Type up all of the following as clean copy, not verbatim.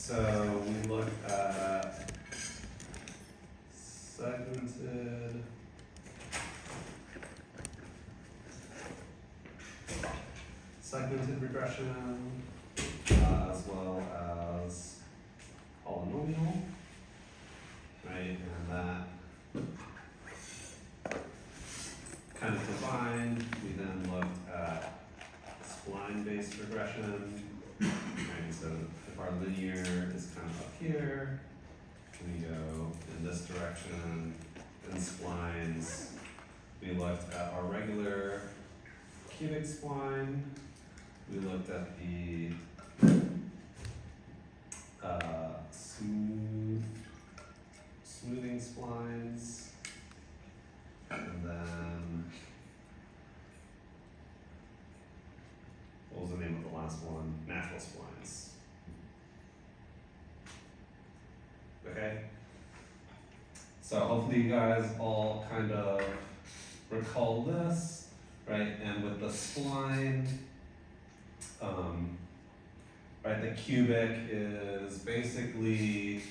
So we look at segmented regression, as well as polynomial, right? And that kind of combined. We then looked at spline-based regression, right? So if our linear is kind of up here, we go in this direction. In splines, we looked at our regular cubic spline. We looked at the smoothing splines, and then what was the name of the last one? Natural splines. Okay? So hopefully you guys all kind of recall this, right? And with the spline, right, the cubic is basically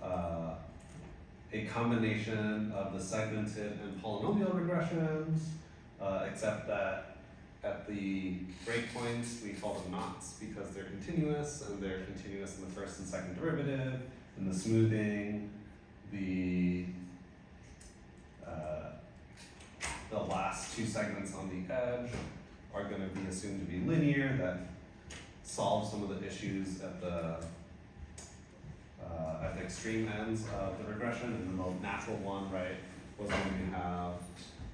a combination of the segmented and polynomial regressions, except that at the breakpoints we call them knots because they're continuous, and they're continuous in the first and second derivative. In the smoothing, the last two segments on the edge are going to be assumed to be linear. That solves some of the issues at the extreme ends of the regression. And then the natural one, right, was when we have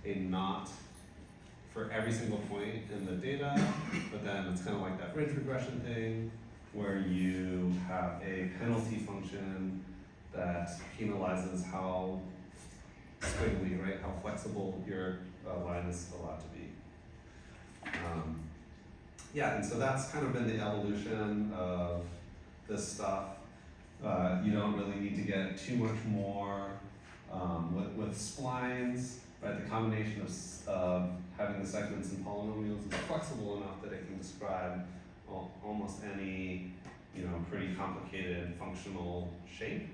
a knot for every single point in the data, but then it's kind of like that ridge regression thing where you have a penalty function that penalizes how squiggly, right, how flexible your line is allowed to be. Yeah, and so that's kind of been the evolution of this stuff. You don't really need to get too much more with splines, right? The combination of having the segments and polynomials is flexible enough that it can describe almost any, pretty complicated functional shape.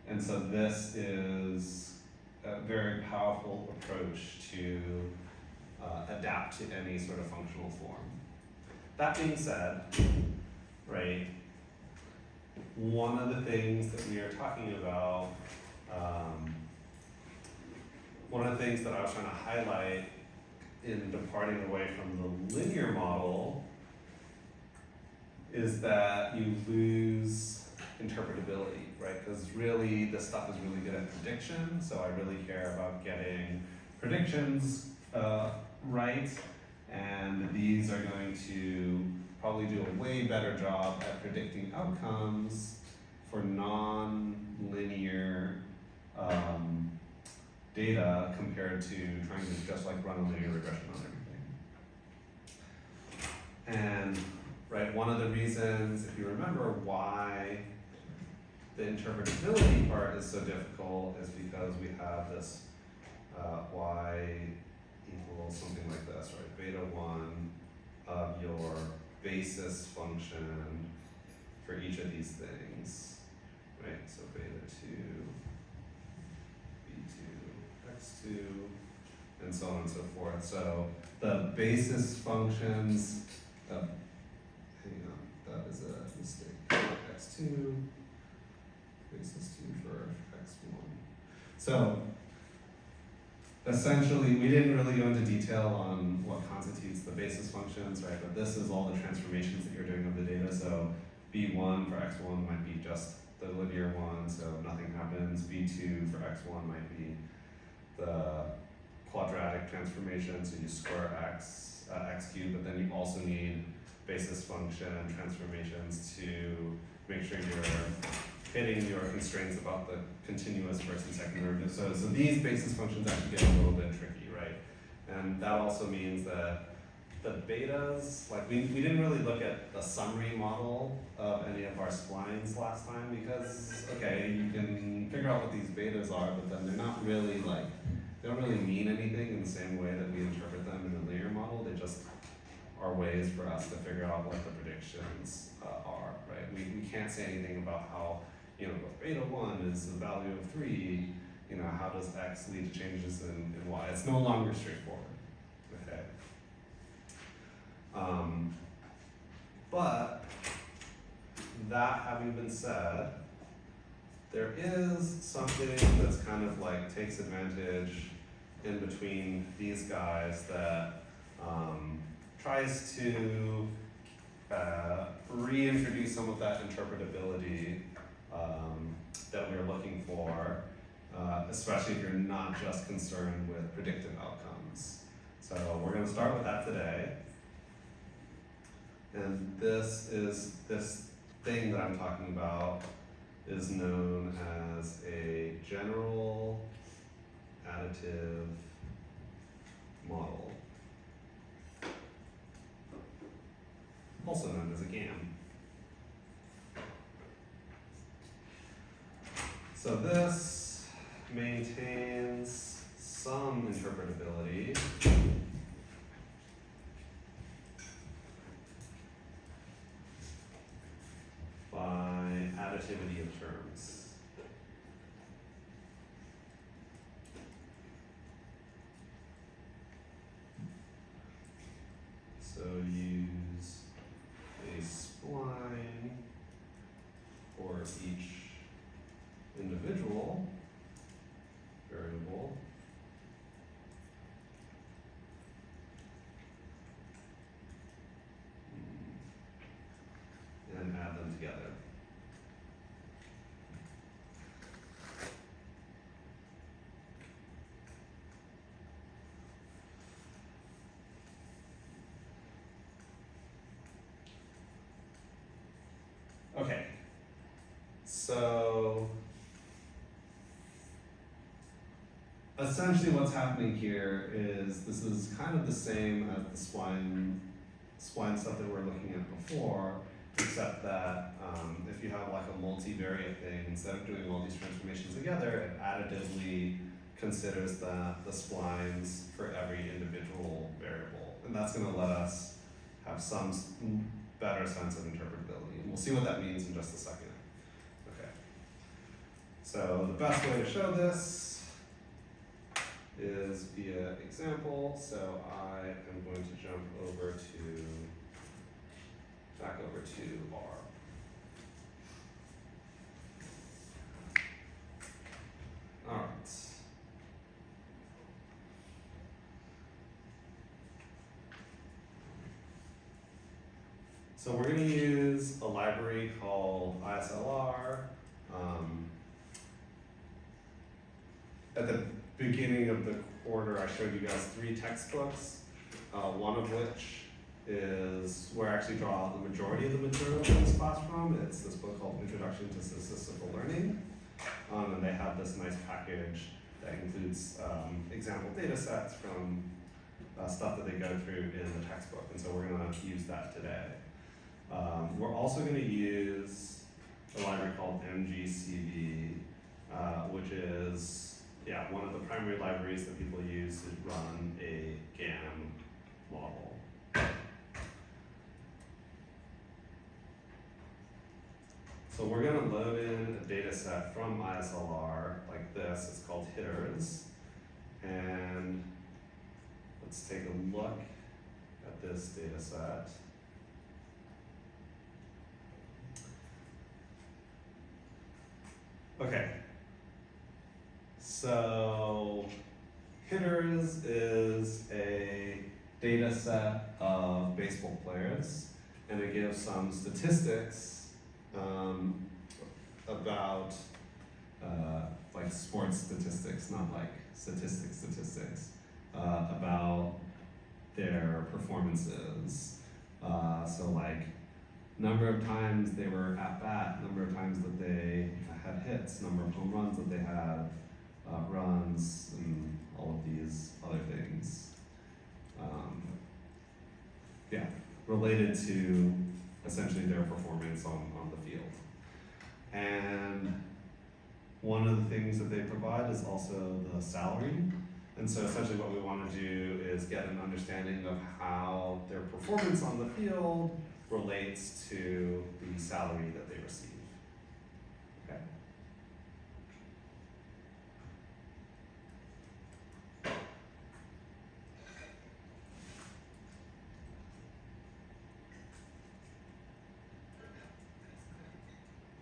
And so this is a very powerful approach to adapt to any sort of functional form. That being said, right, one of the things that we are talking about, one of the things that I was trying to highlight in departing away from the linear model is that you lose interpretability, right? Because really this stuff is really good at prediction, so I really care about getting predictions right, and these are going to probably do a way better job at predicting outcomes for non-linear data compared to trying to just like run a linear regression on everything. And right, one of the reasons, if you remember why the interpretability part is so difficult is because we have this y equals something like this, right? Beta 1 of your basis function for each of these things, right? So beta 2, b2, x2, and so on and so forth. So the basis functions, hang on, that is a mistake. x2, basis 2 for x1. So essentially, we didn't really go into detail on what constitutes the basis functions, right? But this is all the transformations that you're doing of the data. So b1 for x1 might be just the linear one, so nothing happens. b2 for x1 might be the quadratic transformation, so you square x cubed, but then you also need basis function transformations to make sure you're hitting your constraints about the continuous first and second derivative. So these basis functions actually get a little bit tricky, right? And that also means that the betas, like we didn't really look at the summary model of any of our splines last time because, okay, you can figure out what these betas are, but then they're not really like, they don't really mean anything in the same way that we interpret them in the linear model. They just are ways for us to figure out what the predictions are, right? We can't say anything about how, if beta 1 is the value of 3, how does X lead to changes in Y? It's no longer straightforward, okay? But that having been said, there is something that's kind of like takes advantage in between these guys that tries to reintroduce some of that interpretability that we're looking for, especially if you're not just concerned with predictive outcomes. So we're going to start with that today. And this thing that I'm talking about is known as a general additive model, also known as a GAM. So this maintains some interpretability by additivity of terms. So use a spline for each individual variable and add them together. Okay, so essentially what's happening here is this is kind of the same as the spline stuff that we were looking at before, except that if you have like a multivariate thing, instead of doing all these transformations together, it additively considers the splines for every individual variable. And that's going to let us have some better sense of interpretability. And we'll see what that means in just a second. Okay. So the best way to show this is via example. So I am going to jump back over to R. All right. So we're going to use a library called ISLR. At the beginning of the quarter, I showed you guys 3 textbooks, one of which is where I actually draw the majority of the material in this class from. It's this book called Introduction to Statistical Learning. And they have this nice package that includes example data sets from stuff that they go through in the textbook. And so we're going to use that today. We're also going to use a library called MGCV, which is one of the primary libraries that people use to run a GAM model. So we're going to load in a data set from ISLR like this. It's called hitters. And let's take a look at this data set. Okay, so hitters is a data set of baseball players, and it gives some statistics about like sports statistics, not like statistics, about their performances. So like number of times they were at bat, number of times that they had hits, number of home runs that they had, runs, and all of these other things. Related to essentially their performance on the field. And one of the things that they provide is also the salary. And so essentially what we want to do is get an understanding of how their performance on the field relates to the salary that they receive. Okay.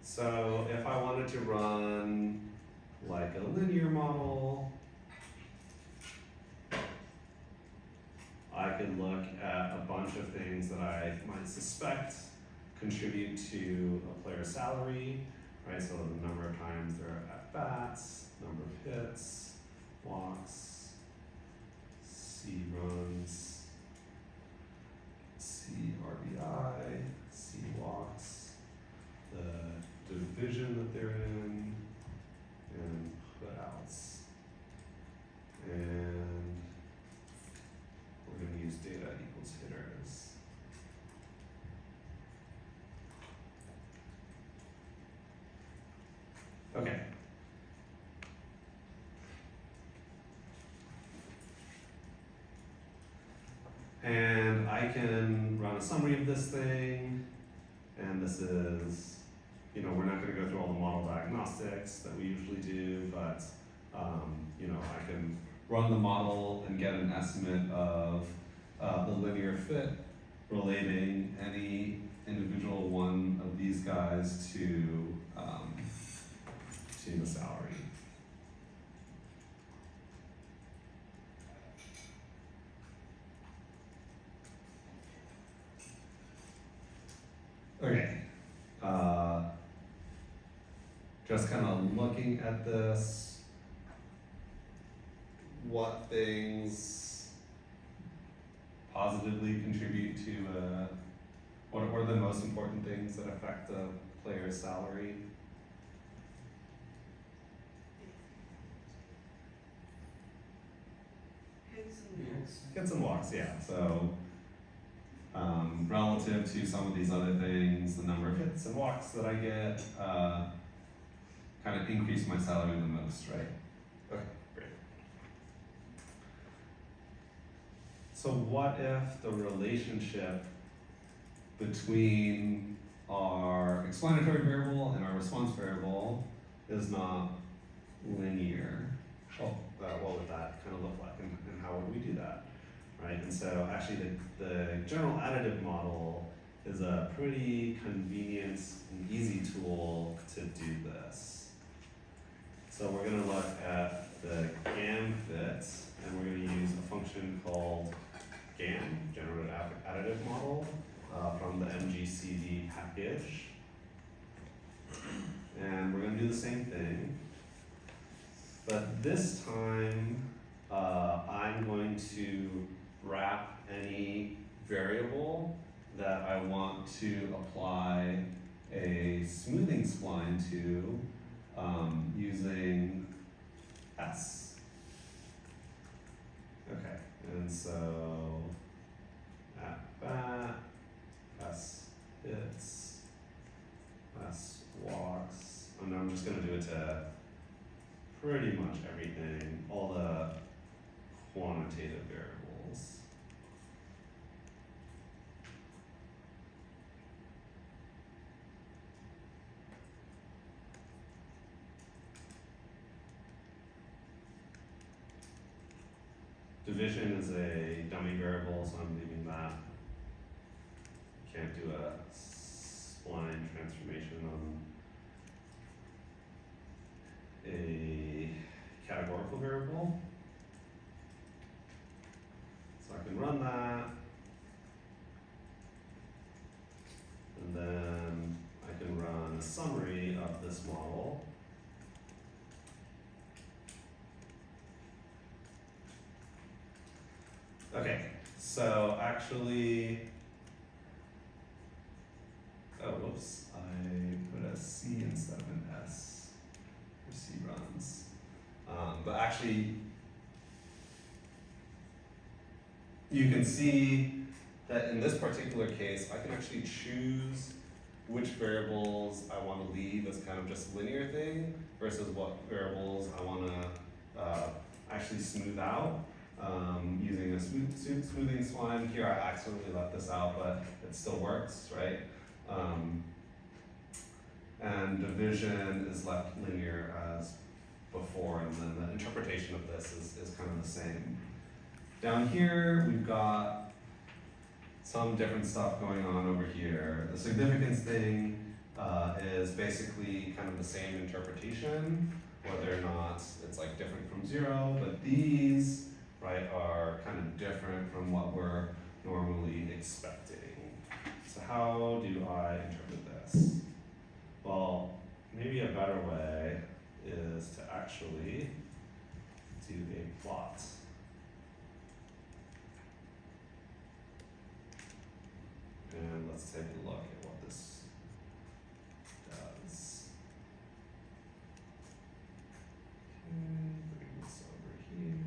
So if I wanted to run like a linear model, I could look at a bunch of things that I might suspect contribute to a player's salary, right? So the number of times they're at bats, number of hits, walks, C runs, C RBI, C walks, the division that they're in, and putouts. And we're going to use data equals hitters. Okay. And I can run a summary of this thing, and this is, you know, we're not going to go through all the model diagnostics that we usually do, but, you know, I can run the model and get an estimate of the linear fit relating any individual one of these guys to the salary. Okay. Just kind of looking at this, what things positively contribute to, what are the most important things that affect the player's salary? Hits and walks, yeah. So relative to some of these other things, the number of hits and walks that I get kind of increase my salary the most, right? Okay, great. So what if the relationship between our explanatory variable and our response variable is not linear? Well, what would that kind of look like, and how would we do that, right? And so actually the general additive model is a pretty convenient and easy tool to do this. So we're going to look at the GAM fit, and we're going to use a function called GAM, Generative Additive Model, from the MGCD package. And we're going to do the same thing. But this time, I'm going to wrap any variable that I want to apply a smoothing spline to using S. Okay, and so at bat, S hits, S walks, and I'm just going to do it to pretty much everything, all the quantitative variables. Division is a dummy variable, so I'm leaving that. Can't do a spline transformation on a categorical variable. So I can run that, and then I can run a summary of this model. Okay, so actually, oh whoops, I put a C instead of an S for C runs. But actually, you can see that in this particular case, I can actually choose which variables I want to leave as kind of just linear thing versus what variables I want to actually smooth out using a smoothing spline. Here I accidentally left this out, but it still works, right? And division is left linear as before, and then the interpretation of this is kind of the same. Down here, we've got some different stuff going on over here. The significance thing is basically kind of the same interpretation, whether or not it's like different from 0, but these, right, are kind of different from what we're normally expecting. So how do I interpret this? Well, maybe a better way is to actually do a plot. And let's take a look at what this does. Okay, bring this over here.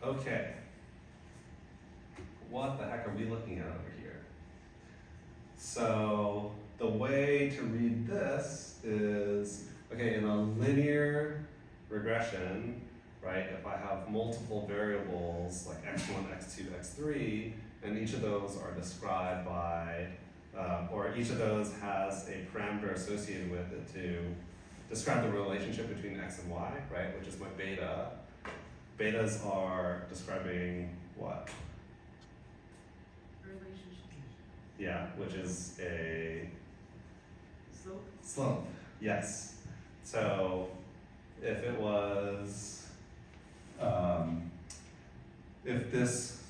Okay. What the heck are we looking at over here? So the way to read this is, okay, in a linear regression, right, if I have multiple variables like x1, x2, x3, and each of those are described by, or each of those has a parameter associated with it to describe the relationship between x and y, right, which is my beta. Betas are describing what? Yeah, which is a slope. Yes. So if it was,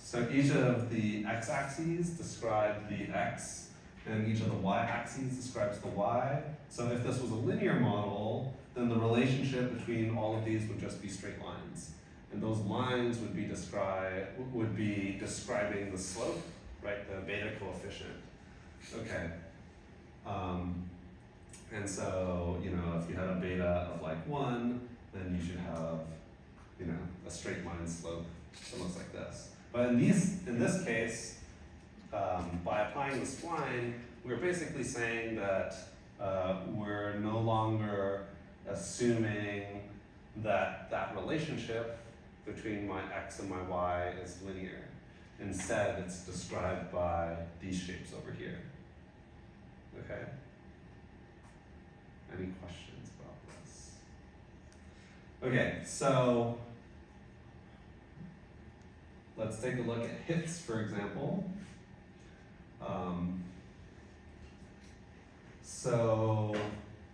so each of the x-axes describe the x, and each of the y-axes describes the y. So if this was a linear model, then the relationship between all of these would just be straight lines. And those lines would be describing the slope, right, the beta coefficient. Okay. And so, you know, if you had a beta of like 1, then you should have, you know, a straight line slope that looks like this. But in this case, by applying the spline, we're basically saying that we're no longer assuming that that relationship between my x and my y is linear. Instead, it's described by these shapes over here. Okay? Any questions about this? Okay, so let's take a look at hits, for example. So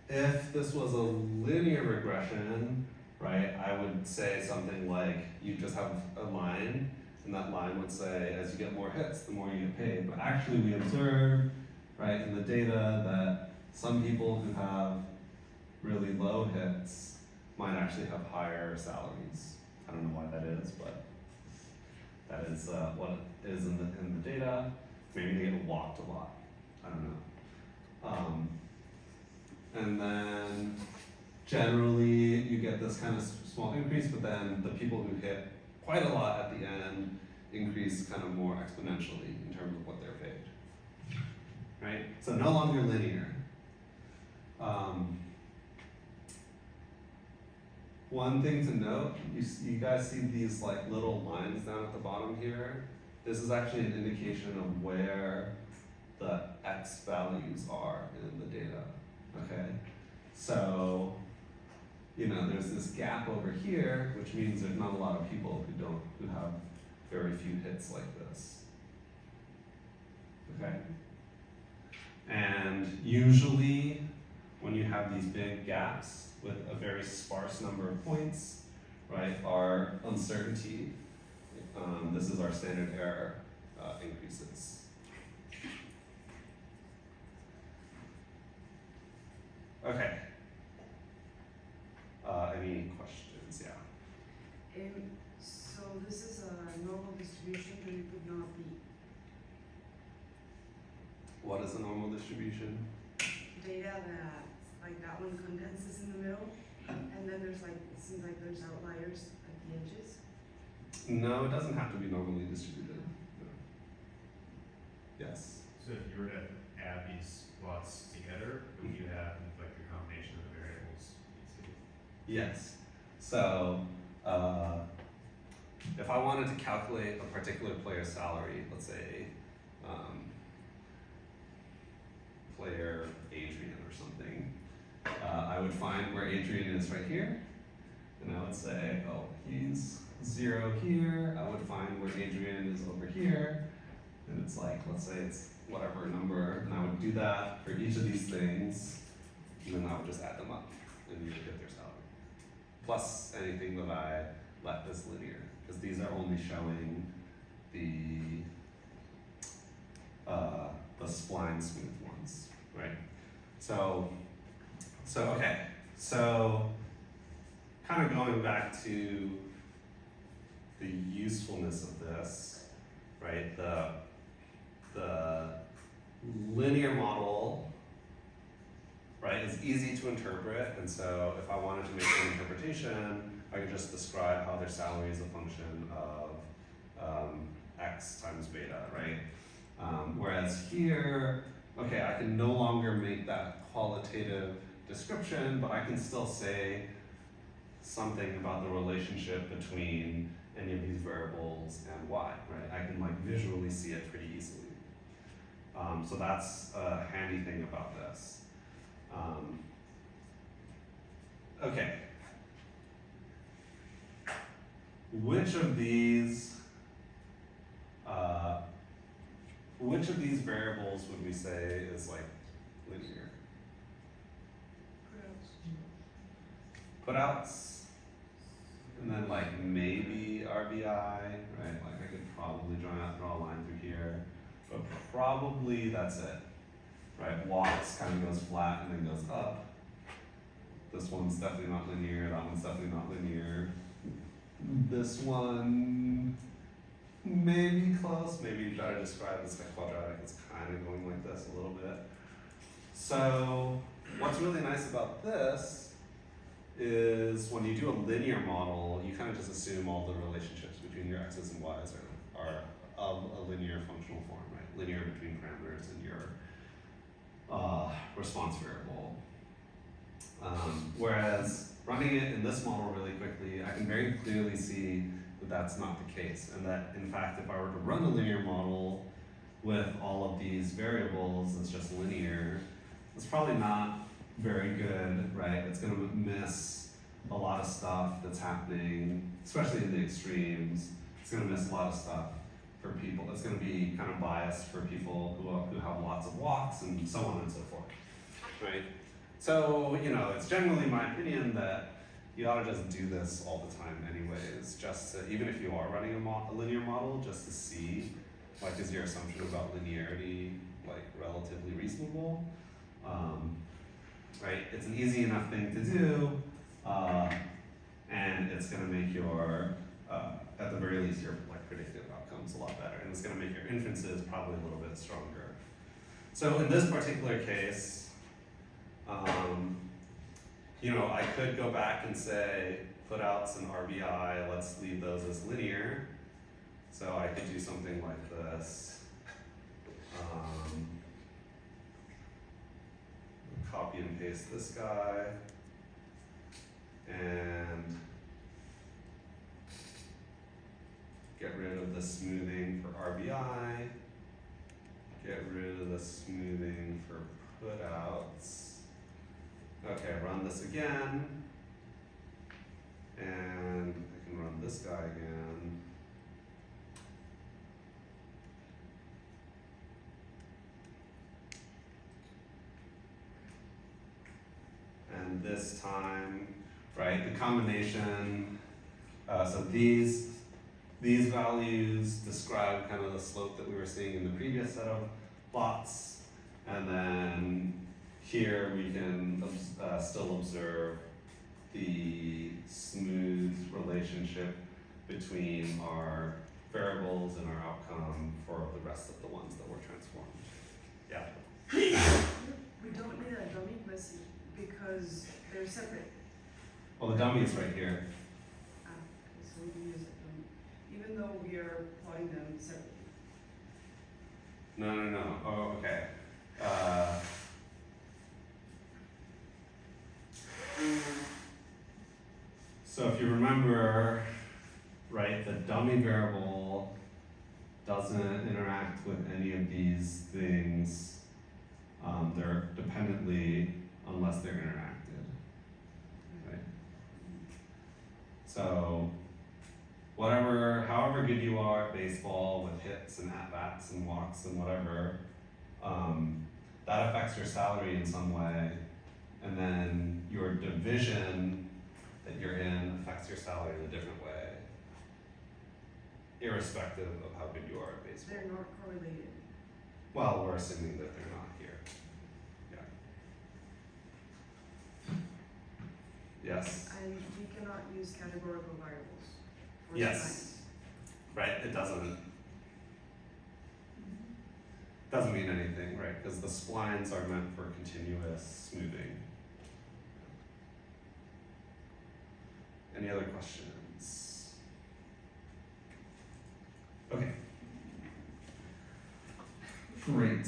if this was a linear regression, right, I would say something like you just have a line, and that line would say, as you get more hits, the more you get paid. But actually we observed, right, in the data that some people who have really low hits might actually have higher salaries. I don't know why that is, but that is what it is in the data. Maybe they get walked a lot. I don't know. And then generally you get this kind of small increase, but then the people who hit quite a lot at the end increase kind of more exponentially in terms of what they're paid. Right? So no longer linear. One thing to note, you guys see these like little lines down at the bottom here? This is actually an indication of where the x values are in the data, okay? So, you know, there's this gap over here, which means there's not a lot of people who have very few hits like this, okay? And usually, when you have these big gaps with a very sparse number of points, right, our uncertainty, this is our standard error, increases. Okay. Any questions? Yeah. So this is a normal distribution, but it could not be. What is a normal distribution? Data that, like that one condenses in the middle, and then there's like, it seems like there's outliers at the edges. No, it doesn't have to be normally distributed. No. Yes. So if you were to add these plots together, or would you have like a combination of the variables? Yes. So, if I wanted to calculate a particular player's salary, let's say player Adrian or something, I would find where Adrian is right here, and I would say, oh, he's 0 here. I would find where Adrian is over here, and it's like, let's say it's whatever number, and I would do that for each of these things, and then I would just add them up, and you would get their salary. Plus anything that I left as linear, because these are only showing the spline smooth ones, right? So okay, so kind of going back to the usefulness of this, right? The linear model, right, is easy to interpret, and so if I wanted to make an interpretation, I could just describe how their salary is a function of x times beta, right? Whereas here, okay, I can no longer make that qualitative description, but I can still say something about the relationship between any of these variables and y, right? I can like visually see it pretty easily. So that's a handy thing about this. Okay. Which of these variables would we say is like linear? Putouts, and then like maybe RBI, right? Like I could probably draw a line through here, but probably that's it, right? Walks kind of goes flat and then goes up. This one's definitely not linear, that one's definitely not linear. This one, maybe close, maybe better described as like quadratic. It's kind of going like this a little bit. So what's really nice about this is when you do a linear model, you kind of just assume all the relationships between your x's and y's are of a linear functional form, right? Linear between parameters and your response variable. Whereas running it in this model really quickly, I can very clearly see that that's not the case, and that in fact, if I were to run a linear model with all of these variables that's just linear, it's probably not very good, right? It's going to miss a lot of stuff that's happening, especially in the extremes. It's going to miss a lot of stuff for people. It's going to be kind of biased for people who have lots of walks and so on and so forth, right? So, you know, it's generally my opinion that you ought to just do this all the time anyways, just to, even if you are running a linear model, just to see, like, is your assumption about linearity, like, relatively reasonable? Right? It's an easy enough thing to do, and it's going to make your, at the very least, your like predictive outcomes a lot better, and it's going to make your inferences probably a little bit stronger. So in this particular case, you know, I could go back and say putouts and RBI, let's leave those as linear. So I could do something like this. Copy and paste this guy, and get rid of the smoothing for RBI, get rid of the smoothing for putouts. Okay, run this again, and I can run this guy again. And this time, right, the combination, so these values describe kind of the slope that we were seeing in the previous set of plots, and then here we can still observe the smooth relationship between our variables and our outcome for the rest of the ones that were transformed. Yeah? We don't need a dummy because they're separate. Well, the dummy is right here. Okay, so we can use a dummy, even though we are plotting them separately. No. Oh, okay. So if you remember, right, the dummy variable doesn't interact with any of these things. They're dependently unless they're interacted, right? So however good you are at baseball with hits and at-bats and walks and whatever, that affects your salary in some way. And then your division that you're in affects your salary in a different way, irrespective of how good you are at baseball. They're not correlated. Well, we're assuming that they're not here. Yeah. Yes. And you cannot use categorical variables. for Yes. Right. It doesn't mean anything, right? Because the splines are meant for continuous smoothing. Any other questions? Okay. Great.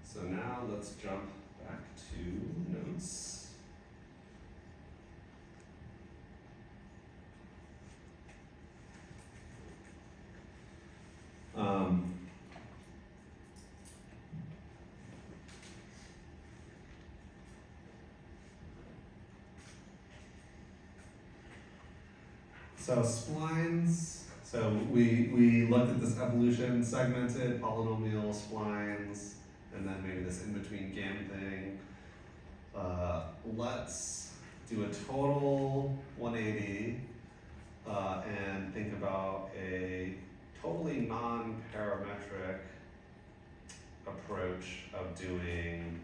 So now let's jump back to notes. So splines, so we looked at this evolution segmented polynomial splines, and then maybe this in-between GAN thing. Let's do a total 180 and think about a totally non-parametric approach of doing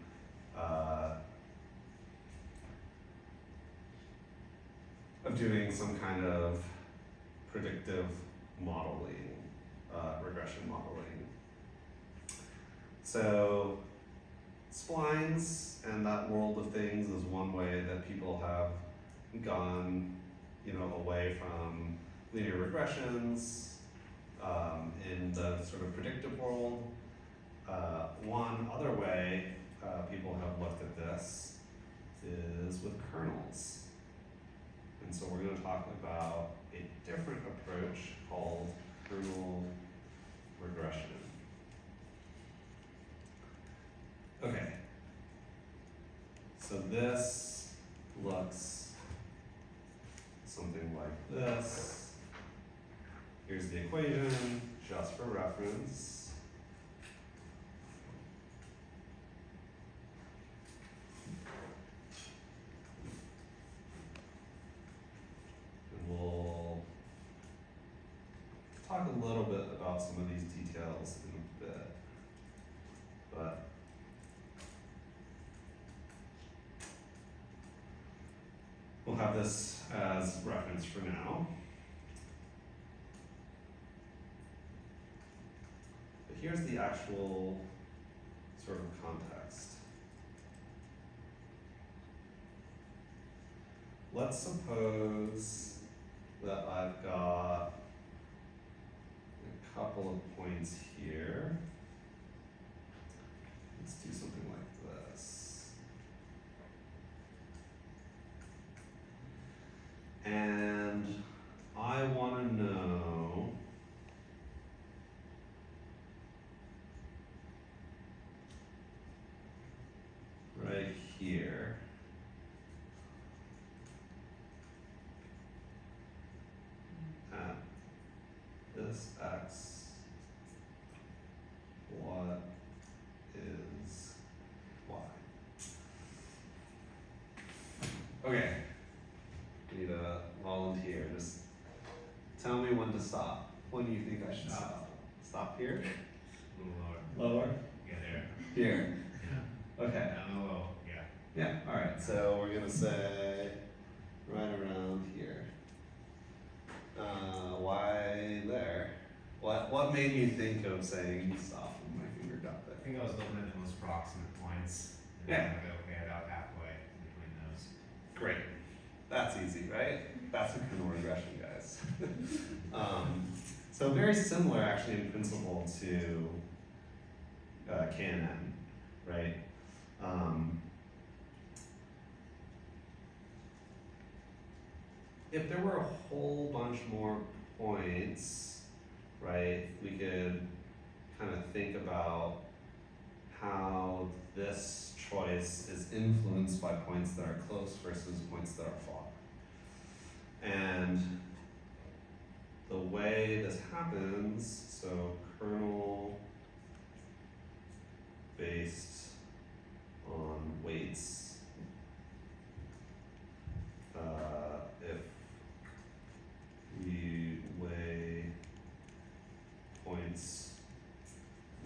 some kind of predictive modeling, regression modeling. So splines and that world of things is one way that people have gone, away from linear regressions in the sort of predictive world. One other way people have looked at this is with kernels. And so we're going to talk about a different approach called kernel regression. Okay. So this looks something like this. Here's the equation, just for reference. And we'll talk a little bit about some of these details in a bit. But we'll have this as reference for now. But here's the actual sort of context. Let's suppose that I've got a couple of points here. Let's do something like this. And I want to know right here at this x, what is y? Okay. Need a volunteer. Just tell me when to stop. When do you think I should stop? Stop here? A little lower. Lower? Yeah, there. Here. Yeah. Okay. Down low. Yeah. Yeah, alright. So we're gonna say right around here. Why there? What made you think of saying stop when my finger got there? I think I was looking at the most proximate points. And Yeah. then I go, okay, about halfway between those. Great. That's easy, right? That's a kernel regression, guys. So very similar actually in principle to KNN, right? If there were a whole bunch more points, right, we could kind of think about how this choice is influenced by points that are close versus points that are far. And the way this happens, so kernel based on weights, if we weigh points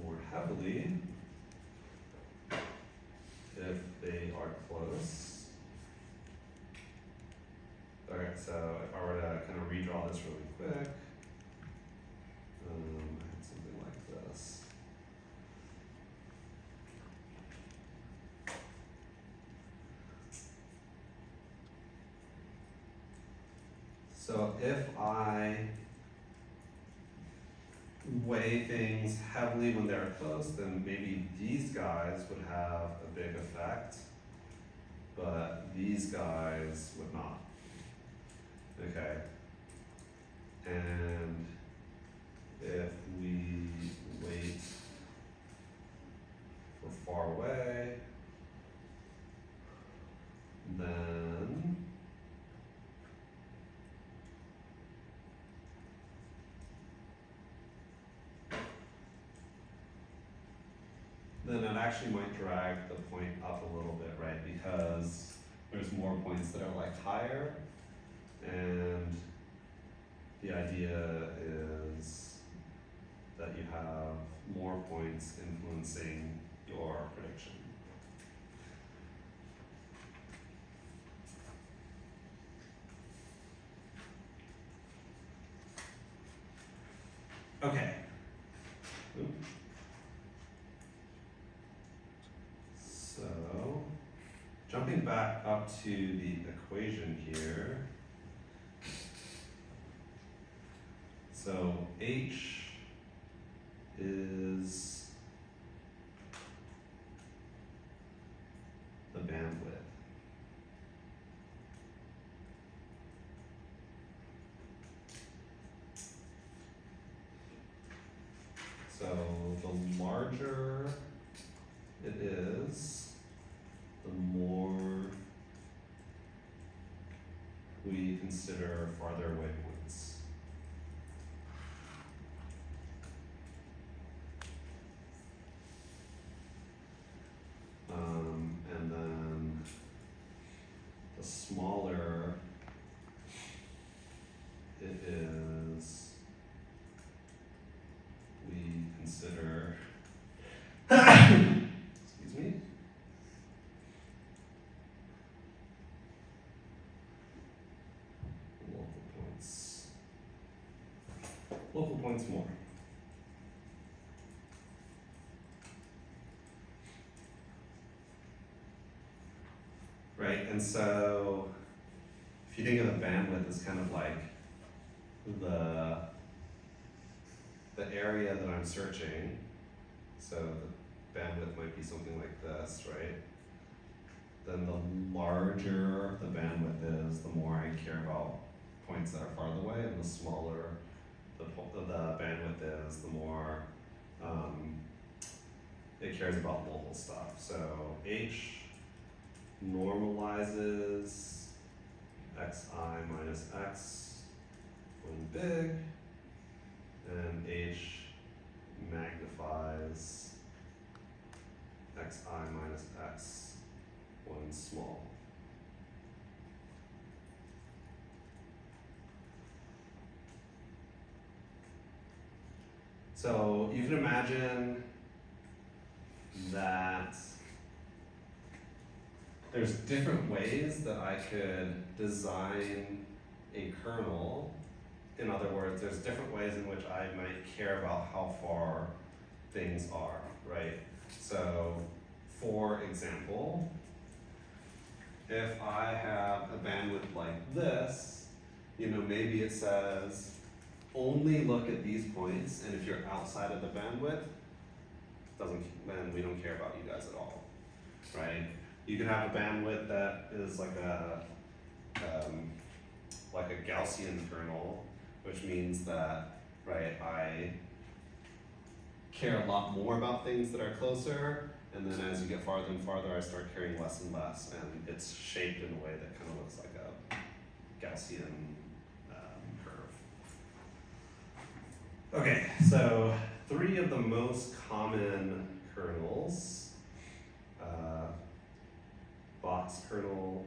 more heavily, if they are close. Alright, so if I were to kind of redraw this really quick, I had something like this. So if I weigh things heavily when they're close, then maybe these guys would have a big effect, but these guys would not. Okay. And if we wait for far away, then it actually might drag the point up a little bit, right? Because there's more points that are like higher, and the idea is that you have more points influencing your prediction. Okay. Oop. So, jumping back up to the equation here. So H is the bandwidth. So the larger it is, the more we consider farther away points. And then the smaller it is, we consider, excuse me, local points more. Right, and so if you think of the bandwidth as kind of like the area that I'm searching, so the bandwidth might be something like this, right? Then the larger the bandwidth is, the more I care about points that are farther away, and the smaller the bandwidth is, the more it cares about local stuff. So H normalizes xi minus x when big, and H magnifies xi minus x when small. So you can imagine that there's different ways that I could design a kernel. In other words, there's different ways in which I might care about how far things are, right? So, for example, if I have a bandwidth like this, you know, maybe it says only look at these points, and if you're outside of the bandwidth, then we don't care about you guys at all, right? You can have a bandwidth that is like a Gaussian kernel, which means that, right, I care a lot more about things that are closer, and then as you get farther and farther, I start caring less and less, and it's shaped in a way that kind of looks like a Gaussian curve. Okay, so 3 of the most common kernels, box kernel,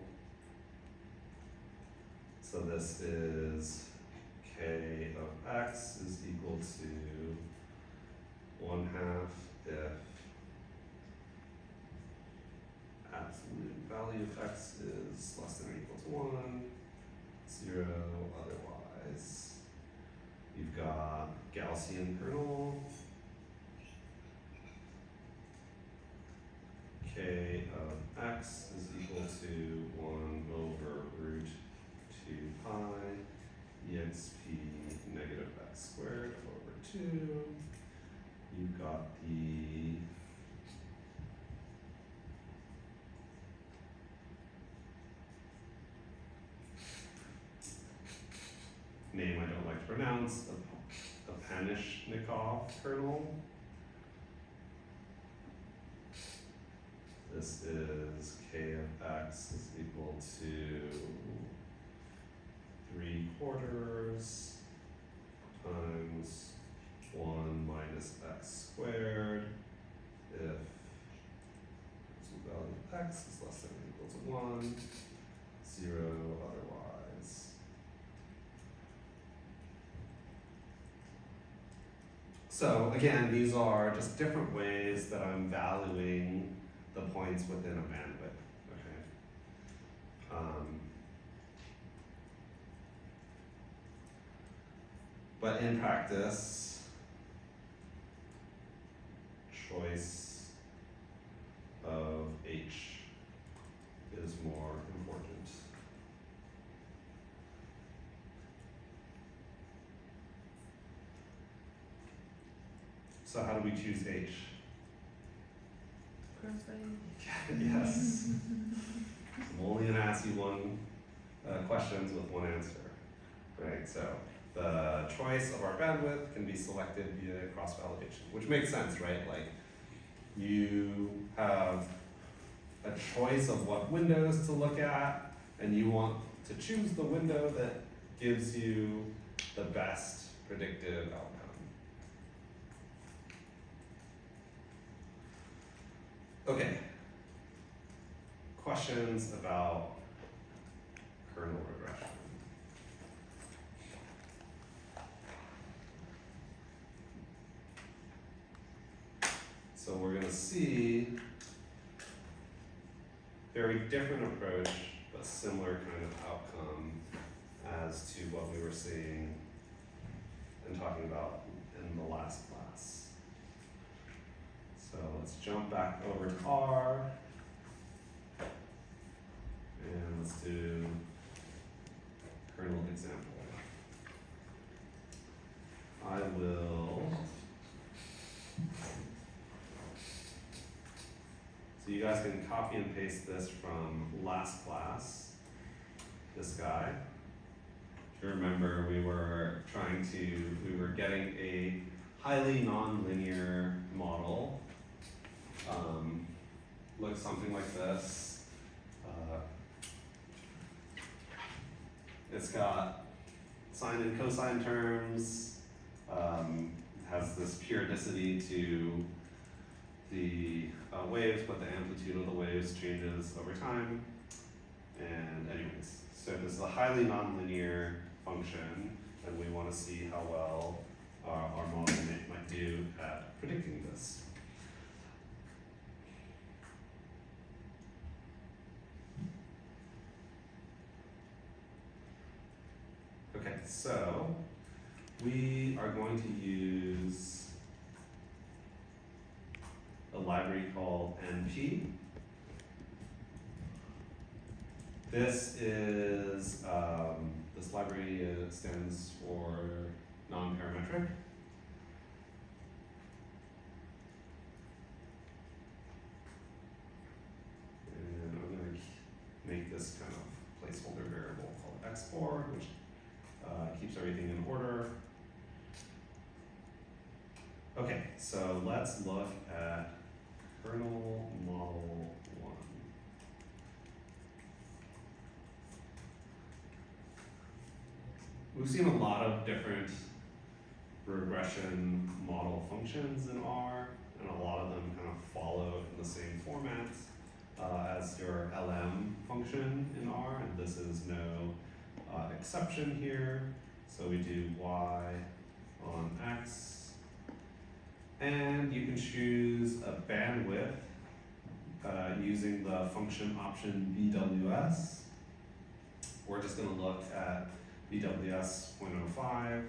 so this is k of x is equal to 1/2 if absolute value of x is less than or equal to 1, 0 otherwise. You've got Gaussian kernel, k of x is equal to 1/√2 pi exp negative x squared over 2. You've got the name I don't like to pronounce, the Panishnikov kernel. This is k of x is equal to 3/4 times 1 minus x squared if absolute value of x is less than or equal to 1, 0 otherwise. So again, these are just different ways that I'm valuing the points within a bandwidth, okay? But in practice, choice of H is more important. So how do we choose H? Yes. I'm only gonna ask you one questions with one answer, right? So the choice of our bandwidth can be selected via cross-validation, which makes sense, right? Like you have a choice of what windows to look at, and you want to choose the window that gives you the best predictive outcome. Okay. Questions about kernel regression? So we're going to see very different approach, but similar kind of outcome as to what we were seeing and talking about in the last class. So let's jump back over to R, and let's do kernel example. I will, so you guys can copy and paste this from last class, this guy. If you remember, we were getting a highly nonlinear model. Looks something like this. It's got sine and cosine terms, has this periodicity to the waves, but the amplitude of the waves changes over time. And anyways, so this is a highly nonlinear function, and we want to see how well our model might do at predicting this. Okay, so we are going to use a library called NP. This is, this library stands for non-parametric. And I'm gonna make this kind of placeholder variable called export, which keeps everything in order. Okay, so let's look at kernel model 1. We've seen a lot of different regression model functions in R, and a lot of them kind of follow in the same format as your LM function in R, and this is no exception here. So we do y on x, and you can choose a bandwidth using the function option BWS. We're just going to look at BWS 0.05.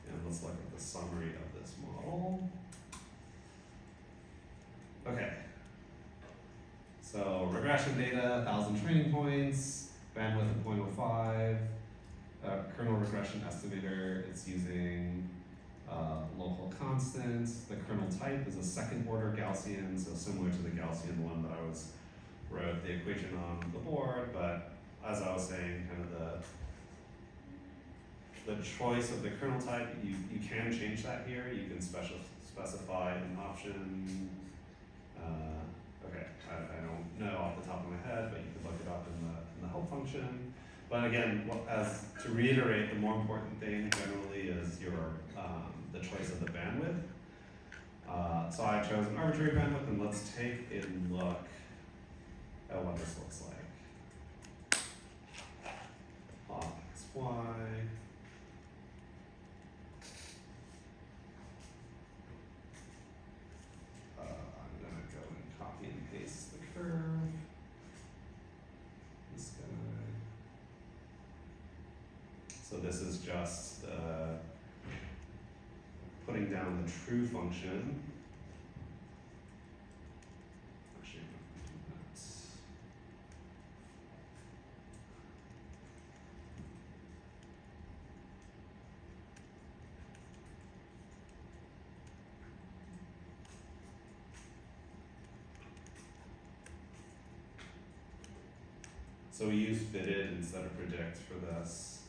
And let's look at the summary of this model. Okay. So regression data, 1,000 training points, bandwidth of 0.05, kernel regression estimator, it's using local constants. The kernel type is a second order Gaussian, so similar to the Gaussian one that I wrote the equation on the board, but as I was saying, kind of the choice of the kernel type, you can change that here. You can specify an option. Okay, I don't know off the top of my head, but you can look it up in the help function. But again, as to reiterate, the more important thing generally is your the choice of the bandwidth. So I chose an arbitrary bandwidth, and let's take a look at what this looks like. Plot x, y. I'm gonna go and copy and paste the curve. This guy. So this is just putting down the true function. Actually, I'm not gonna do that. So we use fitted instead of predict for this.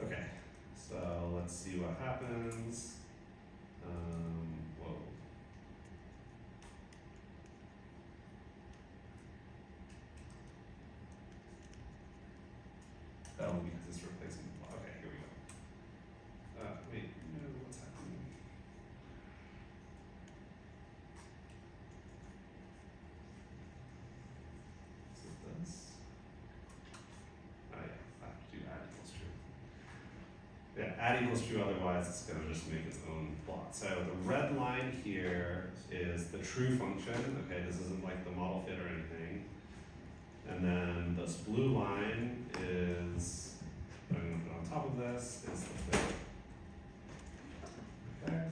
Okay, so let's see what happens. Whoa. Oh, because it's replacing. Okay, here we go. Wait, no, what's happening? Is it this? Oh yeah, I have to do add equals true. Yeah, add equals true, otherwise it's gonna just make its own plot. So the red line here is the true function. Okay, this isn't like the model fit or anything. And then this blue line is, I'm gonna put on top of this, is the fit. Okay.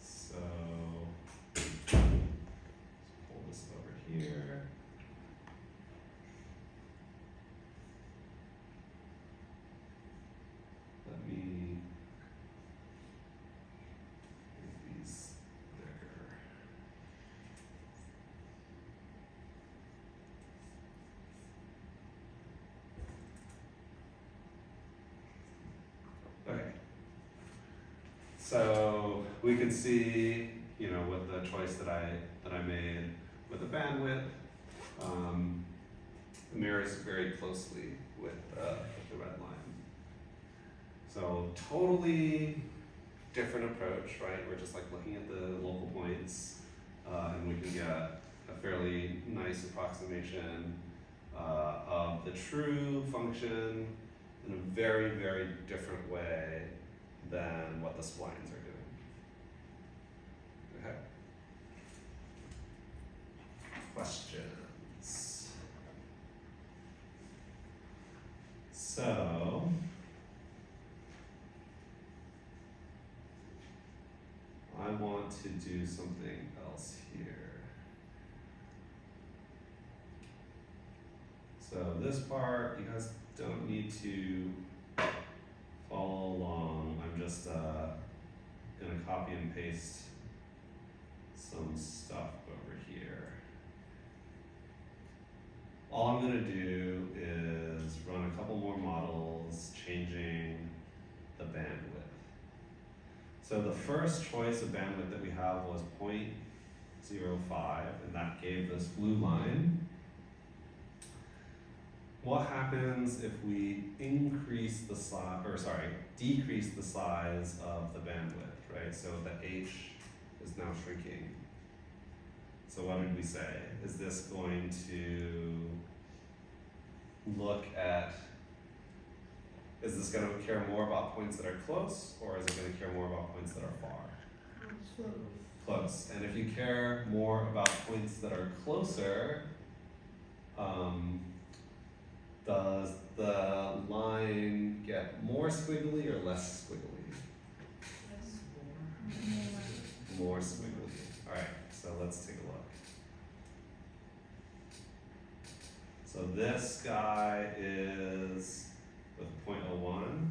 So, let's pull this over here. Let me make these bigger. Okay. So we can see, you know, with the choice that I made with the bandwidth, it mirrors very closely with the red line. So totally different approach, right? We're just like looking at the local points, and we can get a fairly nice approximation of the true function in a very, very different way than what the splines are doing. Okay. Questions? So, want to do something else here. So this part, you guys don't need to follow along. I'm just gonna copy and paste some stuff over here. All I'm gonna do is run a couple more models, changing the bandwidth. So the first choice of bandwidth that we have was 0.05, and that gave this blue line. What happens if we decrease the size of the bandwidth, right? So the H is now shrinking. So what did we say? Is this going to is this going to care more about points that are close, or is it going to care more about points that are far? Close. And if you care more about points that are closer, does the line get more squiggly or less squiggly? More squiggly. Alright, so let's take a look. So this guy is with 0.01.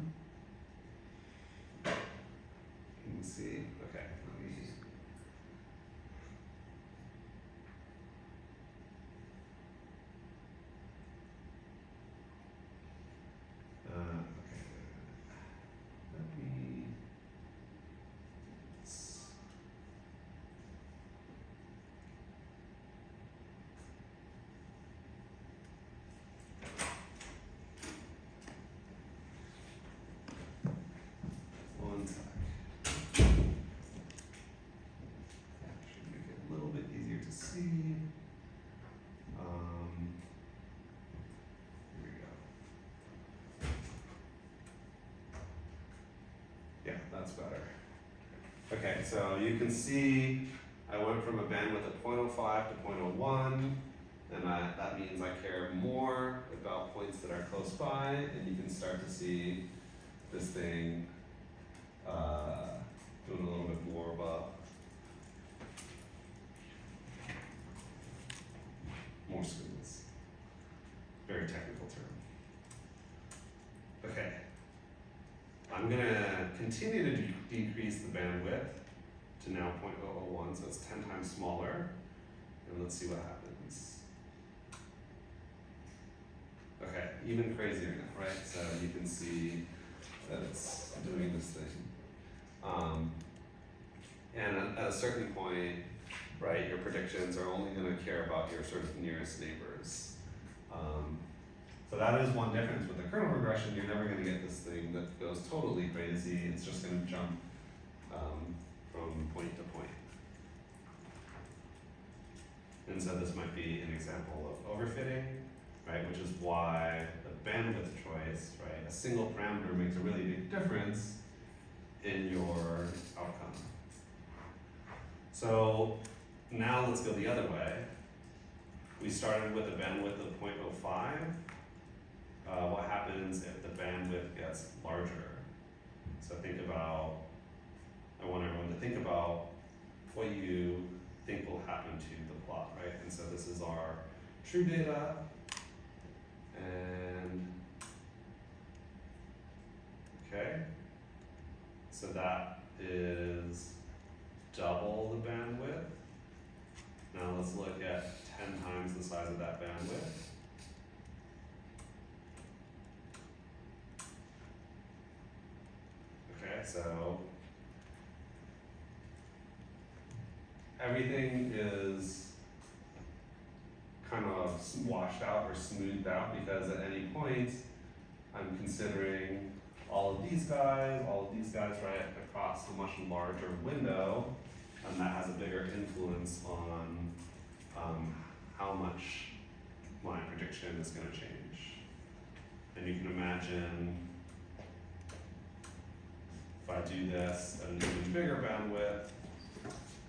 Can you see? Okay, let me. Okay. Let me. One sec. Should make it a little bit easier to see. Here we go. Yeah, that's better. Okay, so you can see I went from a bandwidth of 0.05 to 0.01, and that means I care more about points that are close by, and you can start to see this thing doing a little bit more of more squiggles. Very technical term. Okay. I'm gonna continue to decrease the bandwidth to now 0.001, so it's 10 times smaller, and let's see what happens. Okay, even crazier now, right? So you can see that it's doing this thing. And at a certain point, right, your predictions are only going to care about your sort of nearest neighbors. So that is one difference with the kernel regression. You're never going to get this thing that goes totally crazy. It's just going to jump from point to point. And so this might be an example of overfitting, right, which is why the bandwidth choice, right, a single parameter makes a really big difference in your outcome. So now let's go the other way. We started with a bandwidth of 0.05. What happens if the bandwidth gets larger? So I want everyone to think about what you think will happen to the plot, right? And so this is our true data, and okay, so that is double the bandwidth. Now let's look at 10 times the size of that bandwidth. Okay, so everything is kind of washed out or smoothed out because at any point I'm considering all of these guys, right, across a much larger window, and that has a bigger influence on how much my prediction is going to change. And you can imagine if I do this at an even bigger bandwidth.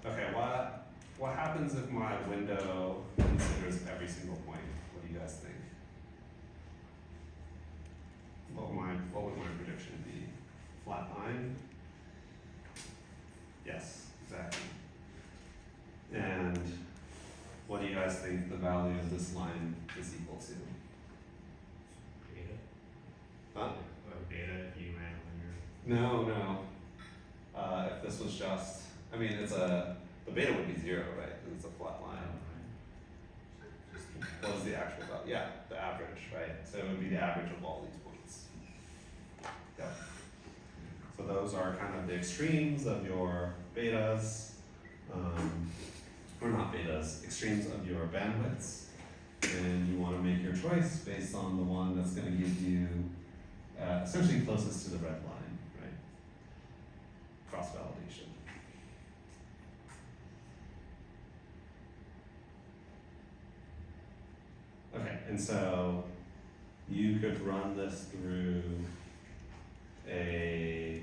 Okay, what happens if my window considers every single point? What do you guys think? What would my prediction be? Flat line? Yes, exactly. guys think the value of this line is equal to? Beta. Huh? Or beta if you ran linear. No. If this was just, I mean, the beta would be 0, right? 'Cause it's a flat line. Just What is the actual value? Yeah, the average, right? So it would be the average of all these points. Yep. So those are kind of the extremes of your betas, or not betas, extremes of your bandwidths. And you want to make your choice based on the one that's going to give you essentially closest to the red line, right? Cross validation. Okay, and so you could run this through a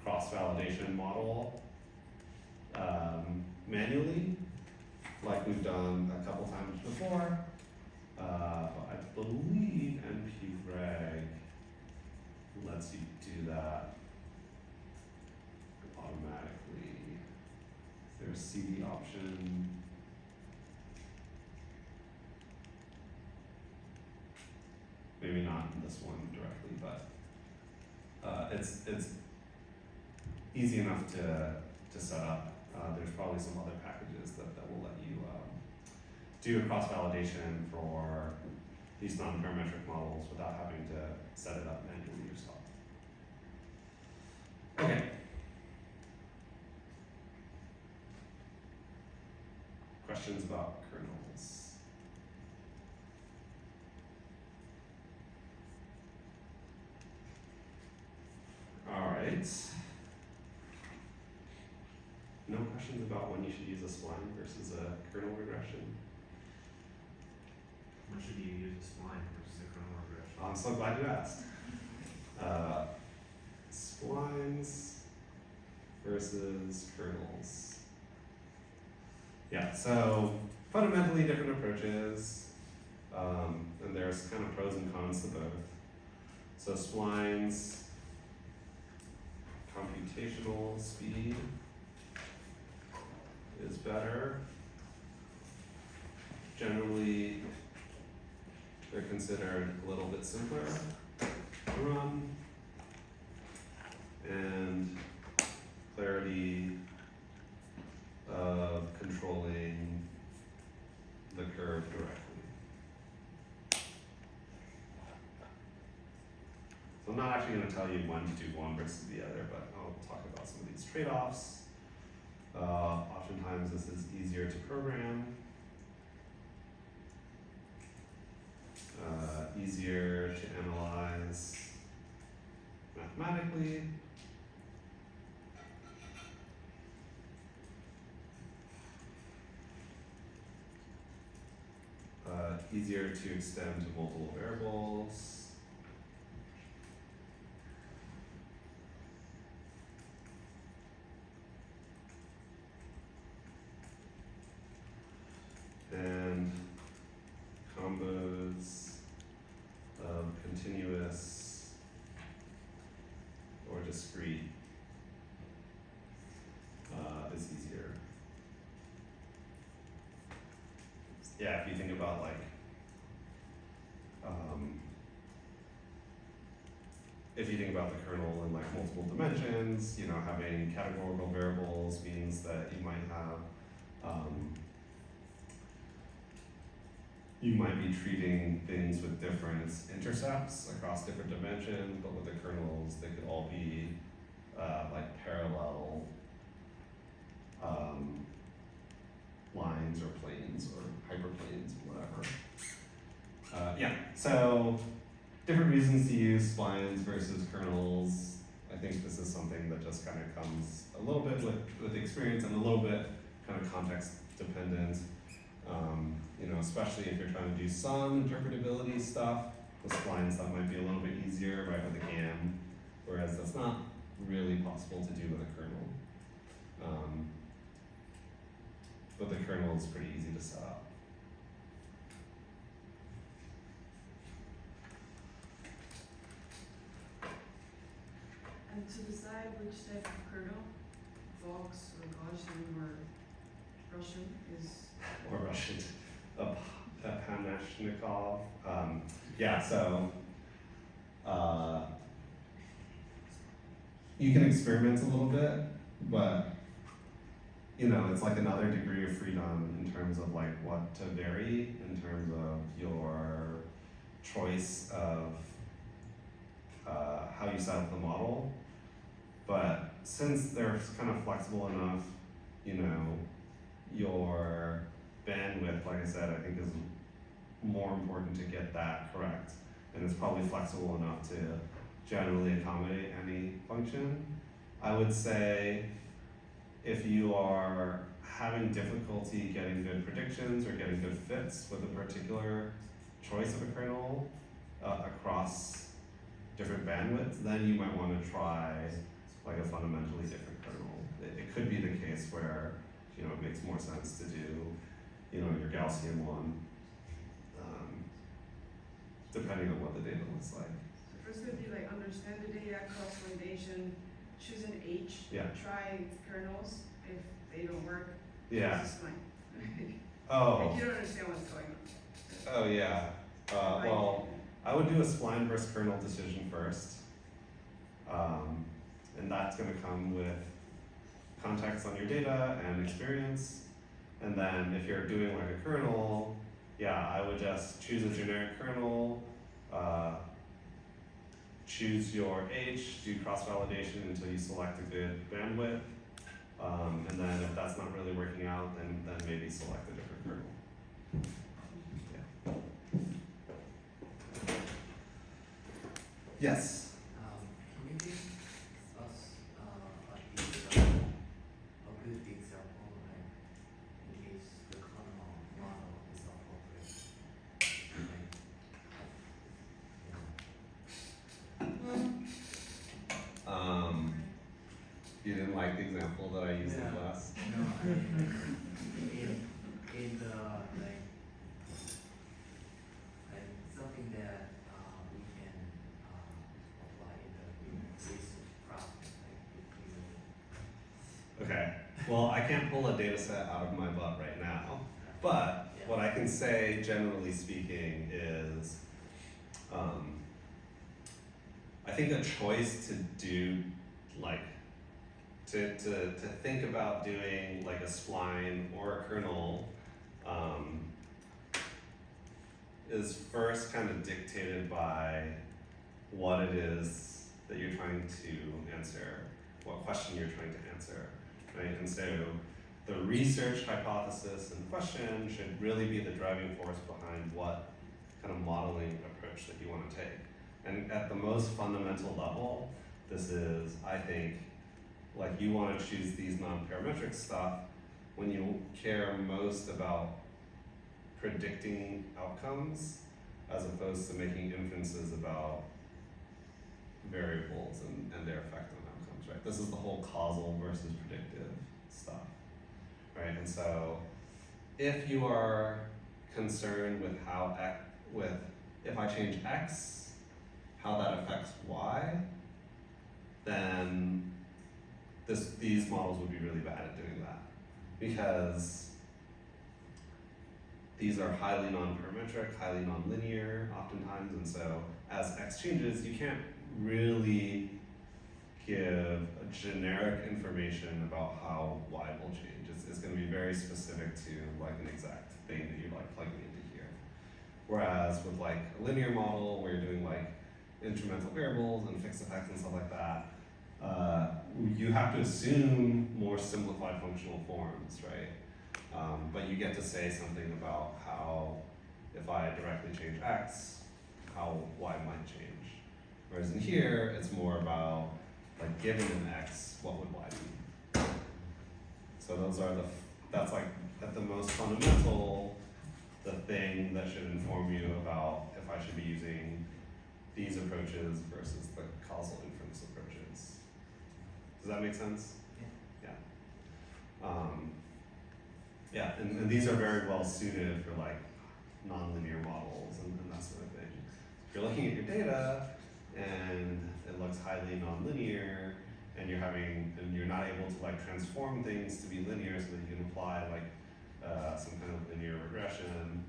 cross-validation model manually, like we've done a couple times before. But I believe npreg lets you do that automatically. Is there a CD option? Maybe not in this one directly, but it's easy enough to set up. There's probably some other packages that will let you do a cross validation for these non-parametric models without having to set it up manually yourself. Okay. Questions about kernels? All right. No questions about when you should use a spline versus a kernel regression? When should you use a spline versus a kernel regression? I'm so glad you asked. Splines versus kernels. Yeah, so fundamentally different approaches, and there's kind of pros and cons to both. So splines, computational speed is better. Generally, they're considered a little bit simpler to run, and clarity of controlling the curve directly. So I'm not actually going to tell you when to do one versus the other, but I'll talk about some of these trade-offs. Oftentimes this is easier to program, easier to analyze mathematically, easier to extend to multiple variables, and combos of continuous or discrete is easier. Yeah, if you think about like, if you think about the kernel in like multiple dimensions, you know, having categorical variables means that you might have you might be treating things with different intercepts across different dimensions, but with the kernels, they could all be like parallel lines or planes or hyperplanes or whatever. Yeah, so different reasons to use splines versus kernels. I think this is something that just kind of comes a little bit with experience and a little bit kind of context dependent. You know, especially if you're trying to do some interpretability stuff, with splines that might be a little bit easier, right, with a GAM, whereas that's not really possible to do with a kernel. But the kernel is pretty easy to set up. And to decide which type of kernel, Fox or Gaussian or Russian is, or Russian, a Panashnikov. Yeah, so you can experiment a little bit, but you know, it's like another degree of freedom in terms of like what to vary in terms of your choice of how you set up the model. But since they're kind of flexible enough, you know, your bandwidth, like I said, I think is more important to get that correct. And it's probably flexible enough to generally accommodate any function. I would say if you are having difficulty getting good predictions or getting good fits with a particular choice of a kernel across different bandwidths, then you might want to try like a fundamentally different kernel. It could be the case where, you know, it makes more sense to do, you know, your Gaussian one, depending on what the data looks like. first would be like understand the data, cross-validation, choose an H, Yeah. try kernels, if they don't work, Yeah. choose this line. Oh. Like you don't understand what's going on. Oh yeah. Like, Well, I would do a spline versus kernel decision first. And that's gonna come with context on your data and experience. And then if you're doing like a kernel, yeah, I would just choose a generic kernel, choose your H, do cross-validation until you select a good bandwidth. And then if that's not really working out, then maybe select a different kernel. Yeah. Yes. Can you give us a good example, like in case the kernel model is appropriate? You didn't like the example that I used in Yeah. class? No, I mean, in the like something that we can apply in this problem, like if Okay. Well, I can't pull a data set out of my butt right now, but Yeah. what I can say, generally speaking, is I think a choice to do like to think about doing like a spline or a kernel is first kind of dictated by what it is that you're trying to answer, what question you're trying to answer, right? And so the research hypothesis and question should really be the driving force behind what kind of modeling approach that you want to take. And at the most fundamental level, this is, I think, like you want to choose these non-parametric stuff when you care most about predicting outcomes as opposed to making inferences about variables and their effect on outcomes, right? This is the whole causal versus predictive stuff, right? And so if you are concerned with how if I change X, how that affects Y, then these models would be really bad at doing that because these are highly non-parametric, highly non-linear oftentimes, and so as X changes, you can't really give a generic information about how Y will change. It's going to be very specific to like an exact thing that you're like plugging into here. Whereas with like a linear model where you're doing like instrumental variables and fixed effects and stuff like that, you have to assume more simplified functional forms, right? But you get to say something about how, if I directly change X, how Y might change. Whereas in here, it's more about, like, given an X, what would Y be? So that's like, at the most fundamental, the thing that should inform you about if I should be using these approaches versus the causal inference approaches. Does that make sense? Yeah. Yeah, and these are very well suited for like nonlinear models and that sort of thing. If you're looking at your data and it looks highly nonlinear and you're not able to like transform things to be linear so that you can apply like some kind of linear regression,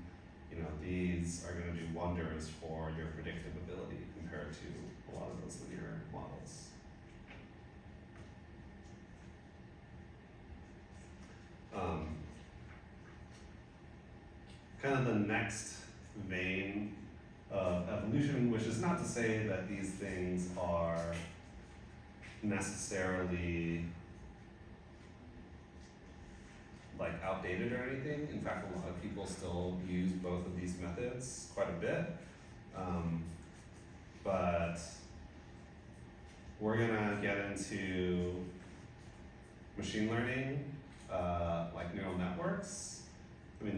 you know, these are gonna do wonders for your predictive ability compared to a lot of those linear models. Kind of the next vein of evolution, which is not to say that these things are necessarily like outdated or anything. In fact, a lot of people still use both of these methods quite a bit. But we're gonna get into machine learning, like neural networks. I mean,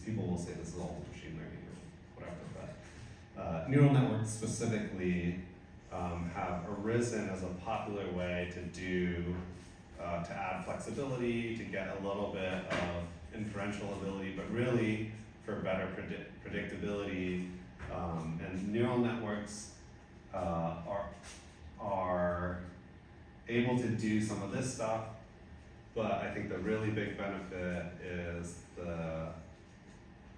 people will say this is all machine learning or whatever, but neural networks specifically have arisen as a popular way to add flexibility, to get a little bit of inferential ability, but really for better predictability. And neural networks are able to do some of this stuff, but I think the really big benefit is the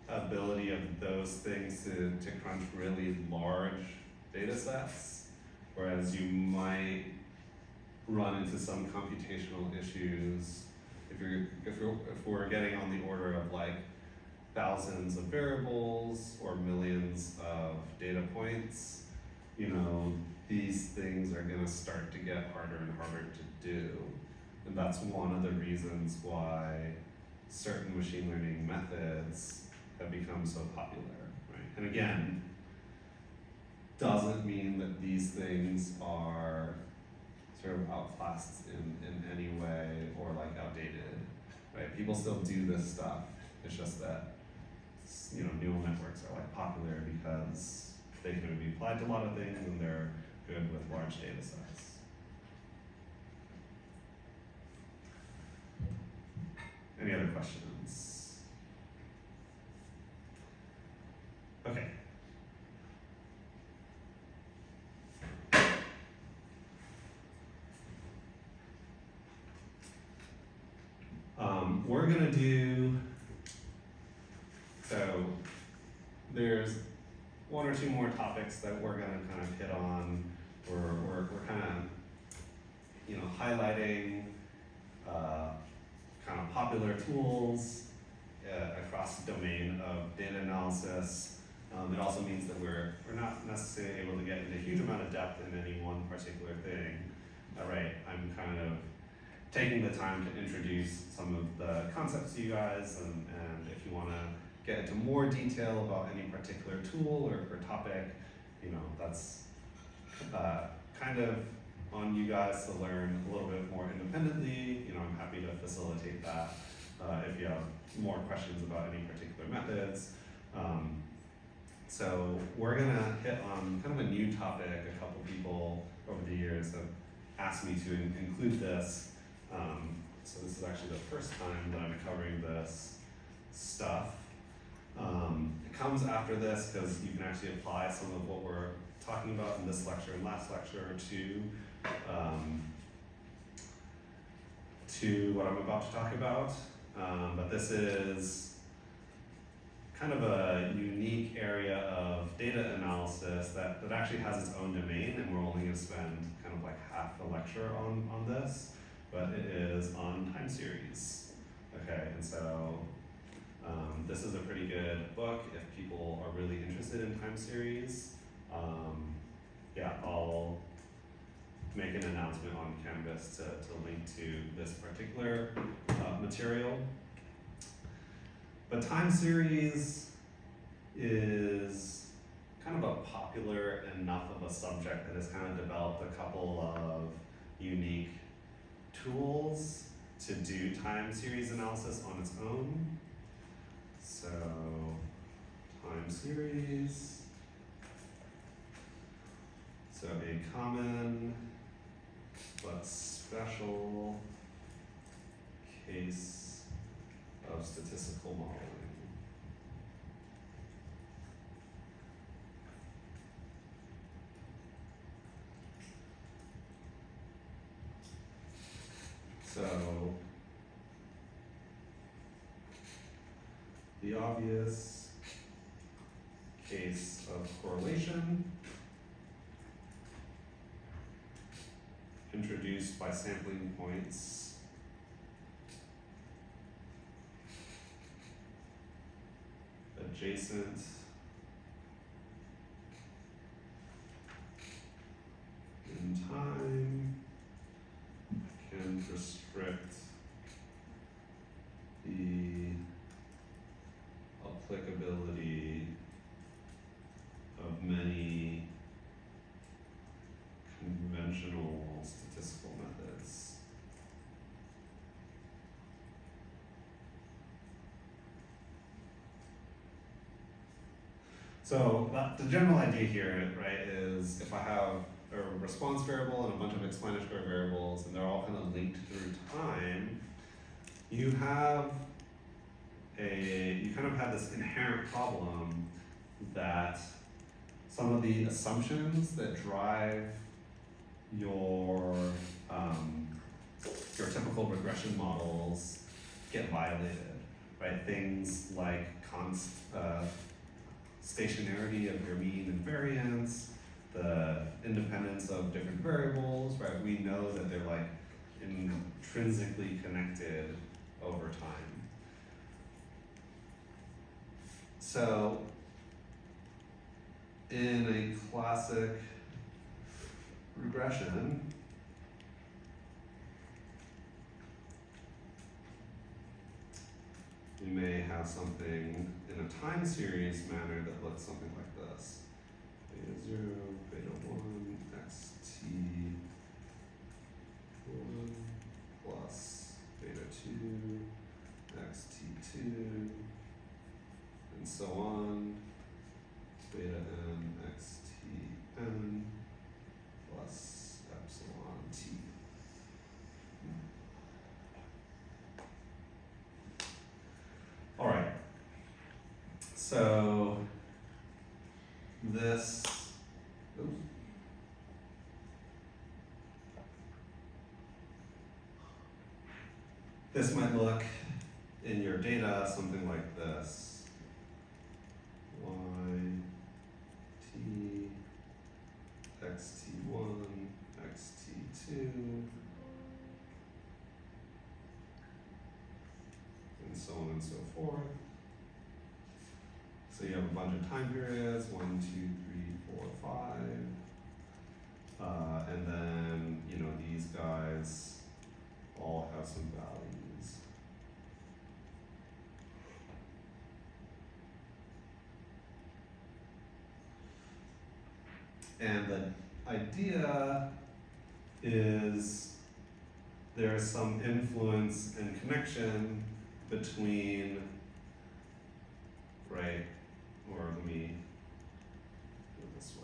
ability of those things to crunch really large data sets, whereas you might run into some computational issues if we're getting on the order of like thousands of variables or millions of data points. You know, these things are gonna start to get harder and harder to do. And that's one of the reasons why certain machine learning methods have become so popular, right? And again, doesn't mean that these things are sort of outclassed in any way or like outdated, right? People still do this stuff. It's just that, you know, neural networks are like popular because they can be applied to a lot of things and they're good with large data sets. Any other questions? Okay. We're gonna do, so there's one or two more topics that we're gonna kind of hit on. We're kind of, you know, highlighting kind of popular tools across the domain of data analysis. It also means that we're not necessarily able to get into a huge amount of depth in any one particular thing. Right, I'm kind of taking the time to introduce some of the concepts to you guys, and if you want to get into more detail about any particular tool or topic, you know, that's kind of on you guys to learn a little bit more independently. You know, I'm happy to facilitate that if you have more questions about any particular methods. So we're gonna hit on kind of a new topic. A couple people over the years have asked me to include this. So this is actually the first time that I'm covering this stuff. It comes after this because you can actually apply some of what we're talking about in this lecture and last lecture to what I'm about to talk about. But this is kind of a unique area of data analysis that actually has its own domain, and we're only going to spend kind of like half the lecture on this, but it is on time series. Okay, and so this is a pretty good book if people are really interested in time series. Yeah, I'll make an announcement on Canvas to link to this particular material. But time series is kind of a popular enough of a subject that has kind of developed a couple of unique tools to do time series analysis on its own. So, time series. So a common but special case of statistical modeling. So the obvious case of correlation introduced by sampling points adjacent in time can restrict the applicability of many conventional statistical methods. So the general idea here, right, is if I have a response variable and a bunch of explanatory variables and they're all kind of linked through time, you kind of have this inherent problem that some of the assumptions that drive your typical regression models get violated, right? Things like stationarity of your mean and variance, the independence of different variables, right? We know that they're like intrinsically connected over time. So in a classic regression, you may have something in a time series manner that looks something like this. Beta 0, beta 1, xt 1 plus beta 2, xt 2, and so on, beta n xt n plus epsilon t. All right, so this, oops. This might look in your data something like this. Y, t, xt1, xt2, and so on and so forth. So you have a bunch of time periods, 1, 2, 3, 4, 5. And then, you know, these guys all have some values. And the idea is there's some influence and connection between, right, or let me do it this way.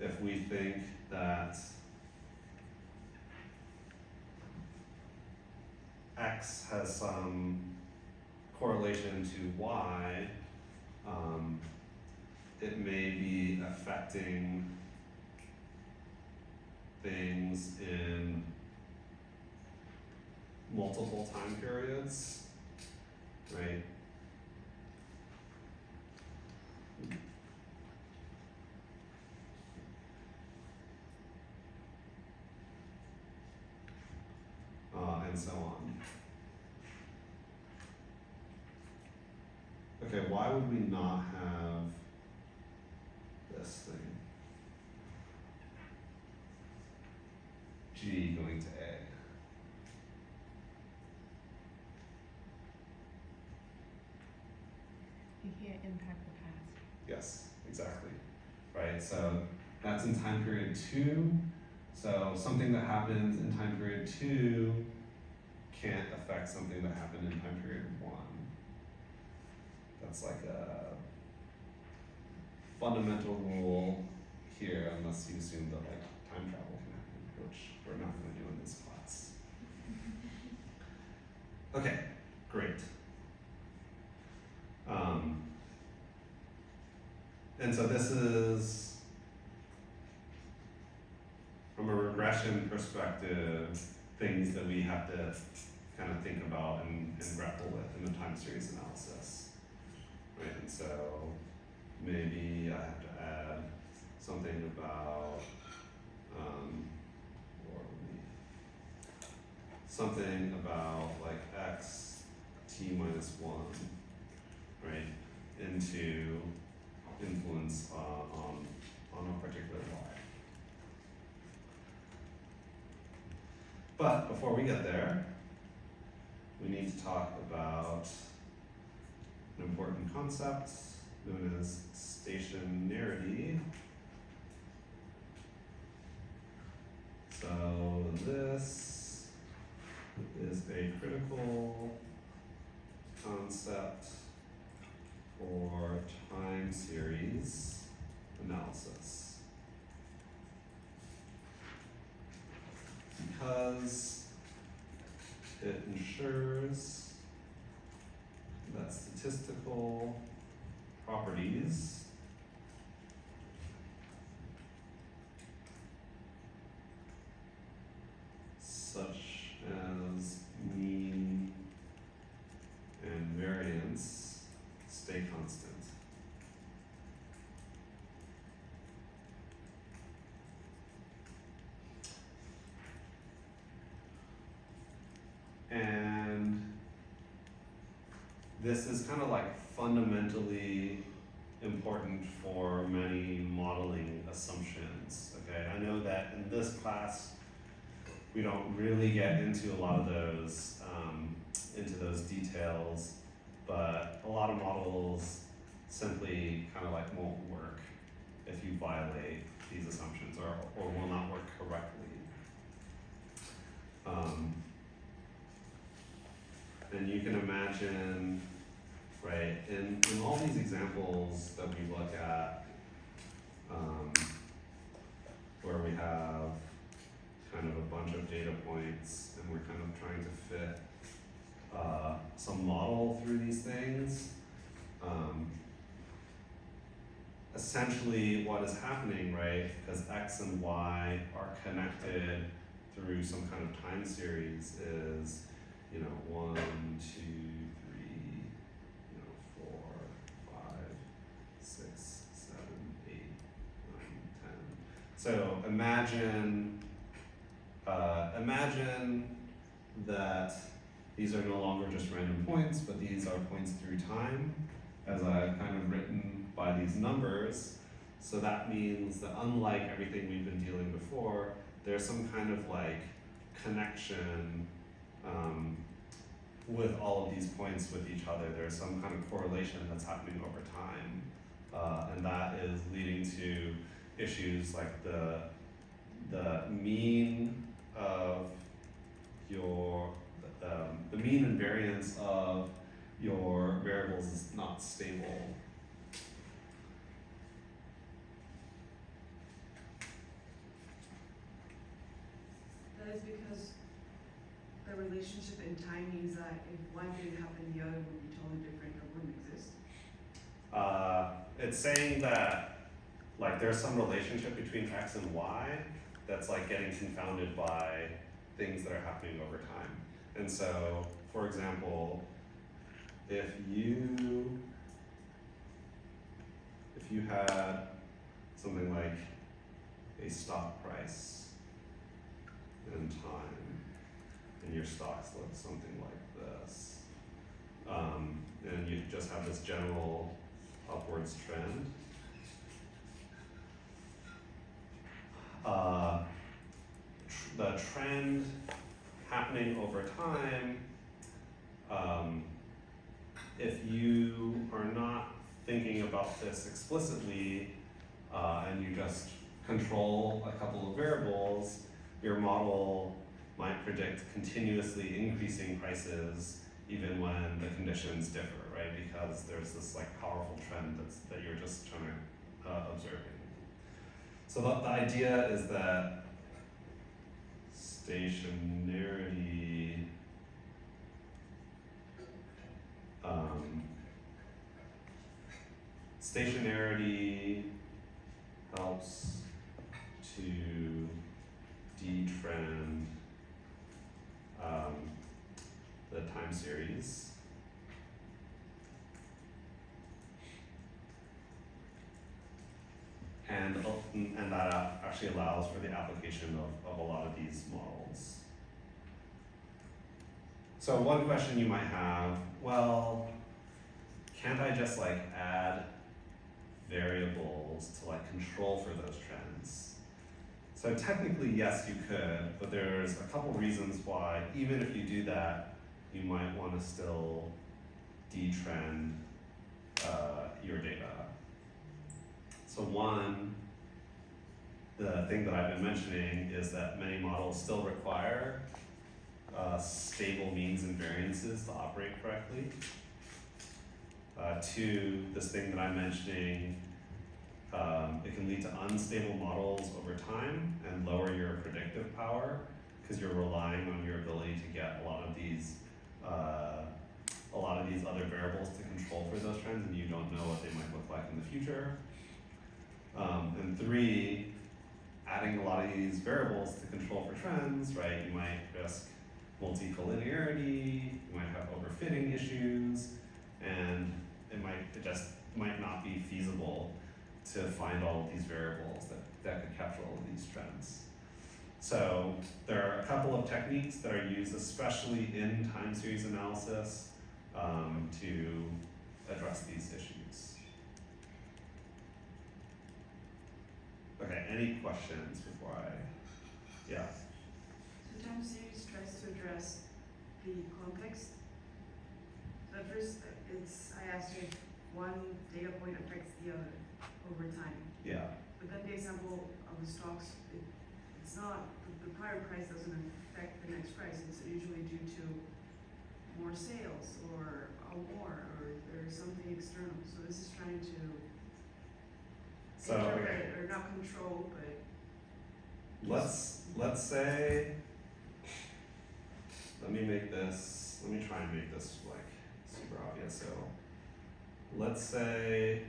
If we think that X has some correlation to Y, it may be affecting things in multiple time periods, right? And so on. Okay, why would we not have this thing? G going to A. You can't impact the past. Yes, exactly. Right, so that's in time period 2. So something that happens in time period 2 can't affect something that happened in time period 1. That's like a fundamental rule here, unless you assume that like time travel can happen, which we're not going to do in this class. Okay, great. And so this is, from a regression perspective, things that we have to kind of think about and grapple with in the time series analysis. Right, and so maybe I have to add something about, or something about like x t minus 1, right, into influence on a particular y. But before we get there, we need to talk about an important concept known as stationarity. So this is a critical concept for time series analysis. Because it ensures that statistical properties such as mean and variance stay constant. And this is kind of like fundamentally important for many modeling assumptions. Okay, I know that in this class we don't really get into a lot of those into those details, but a lot of models simply kind of like won't work if you violate these assumptions, or will not work correctly. And you can imagine, right, in all these examples that we look at, where we have kind of a bunch of data points and we're kind of trying to fit some model through these things, essentially what is happening, right, because x and y are connected through some kind of time series is, 1, 2, 3, 4, 5, 6, 7, 8, 9, 10. So imagine that these are no longer just random points, but these are points through time, as I've kind of written by these numbers. So that means that unlike everything we've been dealing before, there's some kind of like connection with all of these points with each other. There's some kind of correlation that's happening over time, and that is leading to issues like the mean of your the mean and variance of your variables is not stable. That is because the relationship in time means that if one didn't happen, the other would be totally different or wouldn't exist. It's saying that like there's some relationship between x and y that's like getting confounded by things that are happening over time. And so, for example, if you had something like a stock price and time, and your stocks look something like this, and you just have this general upwards trend, the trend happening over time, if you are not thinking about this explicitly, and you just control a couple of variables, your model might predict continuously increasing prices even when the conditions differ, right? Because there's this like powerful trend that you're just trying to observing. So the idea is that stationarity helps to detrend the time series. And that actually allows for the application of a lot of these models. So one question you might have, well, can't I just like add variables to like control for those trends? So technically, yes, you could, but there's a couple reasons why, even if you do that, you might want to still detrend your data. So one, the thing that I've been mentioning is that many models still require stable means and variances to operate correctly. Two, this thing that I'm mentioning, it can lead to unstable models over time and lower your predictive power because you're relying on your ability to get a lot of these other variables to control for those trends, and you don't know what they might look like in the future. And three, adding a lot of these variables to control for trends, right? You might risk multi-collinearity, you might have overfitting issues, and it just might not be feasible to find all of these variables that could capture all of these trends. So there are a couple of techniques that are used, especially in time series analysis, to address these issues. Okay, any questions before yeah. So time series tries to address the context. So at first, I asked you if one data point affects the other over time. Yeah, But then the example of the stocks, it's not, the prior price doesn't affect the next price. It's usually due to more sales or a war or there's something external. So this is trying to so interpret or not control, but let's say, let me try and make this like super obvious. So let's say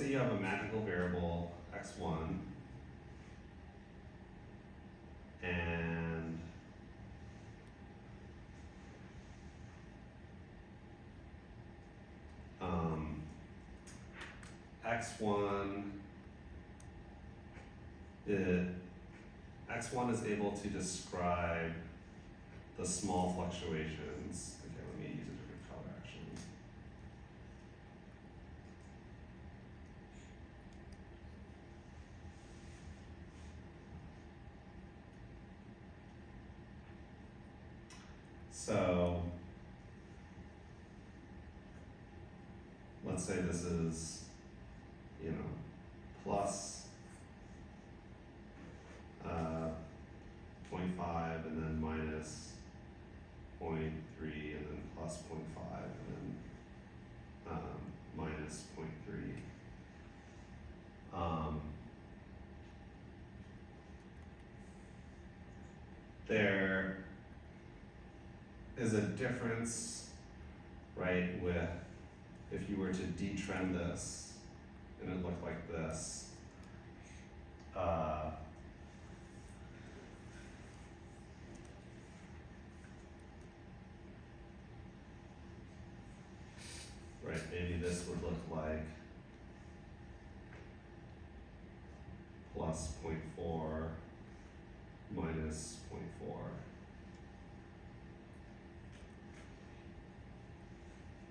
you have a magical variable x1 and x1 is able to describe the small fluctuations. Okay, let me use a different color actually. So let's say this is, plus 0.5 and then minus 0.3 and then plus 0.5 and then minus 0.3. There is a difference, right, with if you were to detrend this and it looked like this. Right, maybe this would look like plus 0.4 minus 0.4.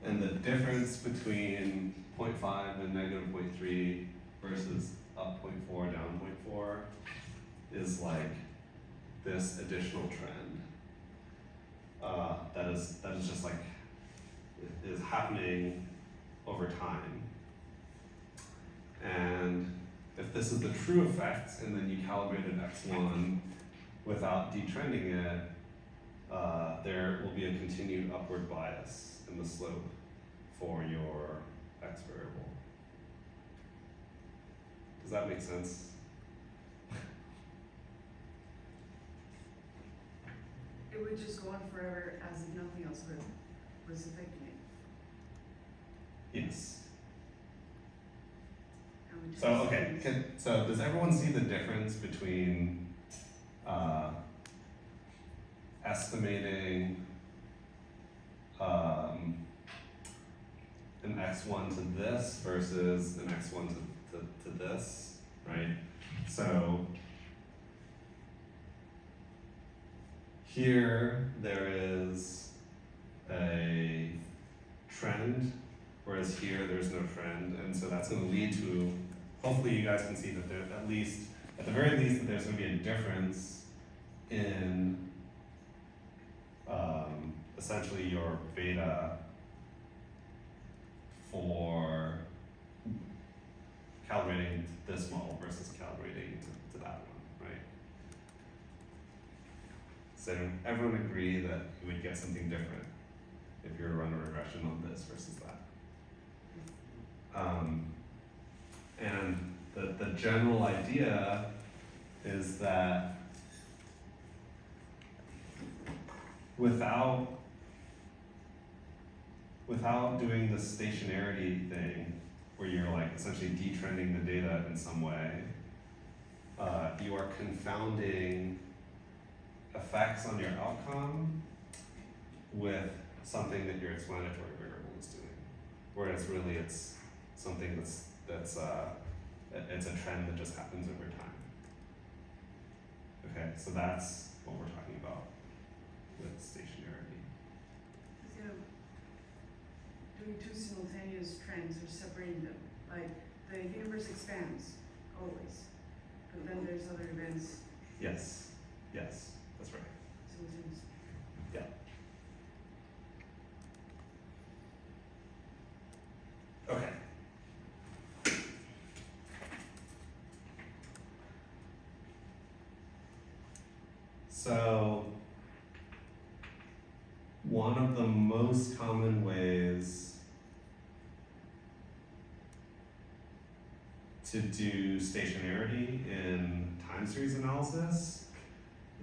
And the difference between 0.5 and negative 0.3 versus up 0.4, down 0.4 is like this additional trend. That is just like, it is happening over time. And if this is the true effect, and then you calibrated x1 without detrending it, there will be a continued upward bias in the slope for your x variable. Does that make sense? it would just go on forever as if nothing else was affecting it. Yes. And we So, just okay, use- so does everyone see the difference between, estimating, an x1 to this versus an x1 to this, right? So, here there is a trend, whereas here there's no trend, and so that's gonna lead to, hopefully you guys can see that there, at least, at the very least, that there's gonna be a difference in essentially your beta for calibrating this model versus calibrating to that one, right? So everyone agree that you would get something different if you were to run a regression on this versus that. And the general idea is that without doing the stationarity thing, where you're like essentially detrending the data in some way, you are confounding effects on your outcome with something that your explanatory variable is doing. Whereas really it's something that's it's a trend that just happens over time. Okay, so that's what we're talking about with stationarity. You know, doing two simultaneous trends or separating them, like the universe expands always, but then there's other events Yes, that's right. simultaneously. Okay. So, one of the most common ways to do stationarity in time series analysis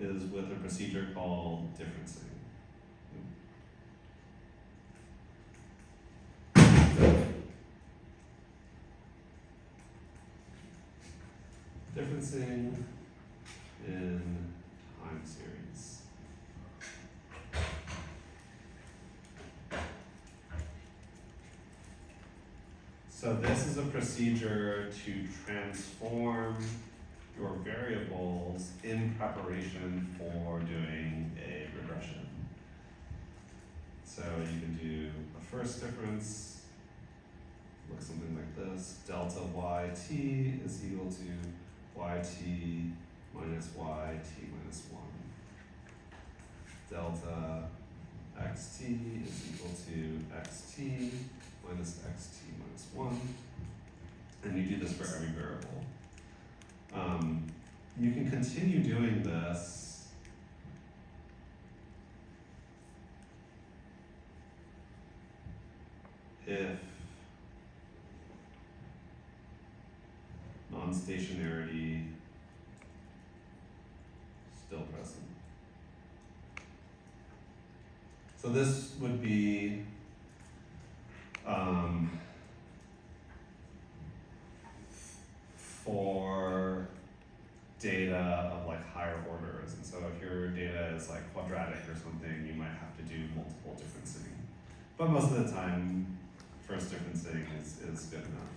is with a procedure called differencing. Differencing in time series. So this is a procedure to transform your variables in preparation for doing a regression. So you can do a first difference, look something like this, delta yt is equal to yt minus yt minus 1. Delta xt is equal to xt minus xt minus 1. And you do this for every variable. You can continue doing this if non-stationarity still present. So this would be for data of like higher orders, and so if your data is like quadratic or something, you might have to do multiple differencing. But most of the time, first differencing is good enough.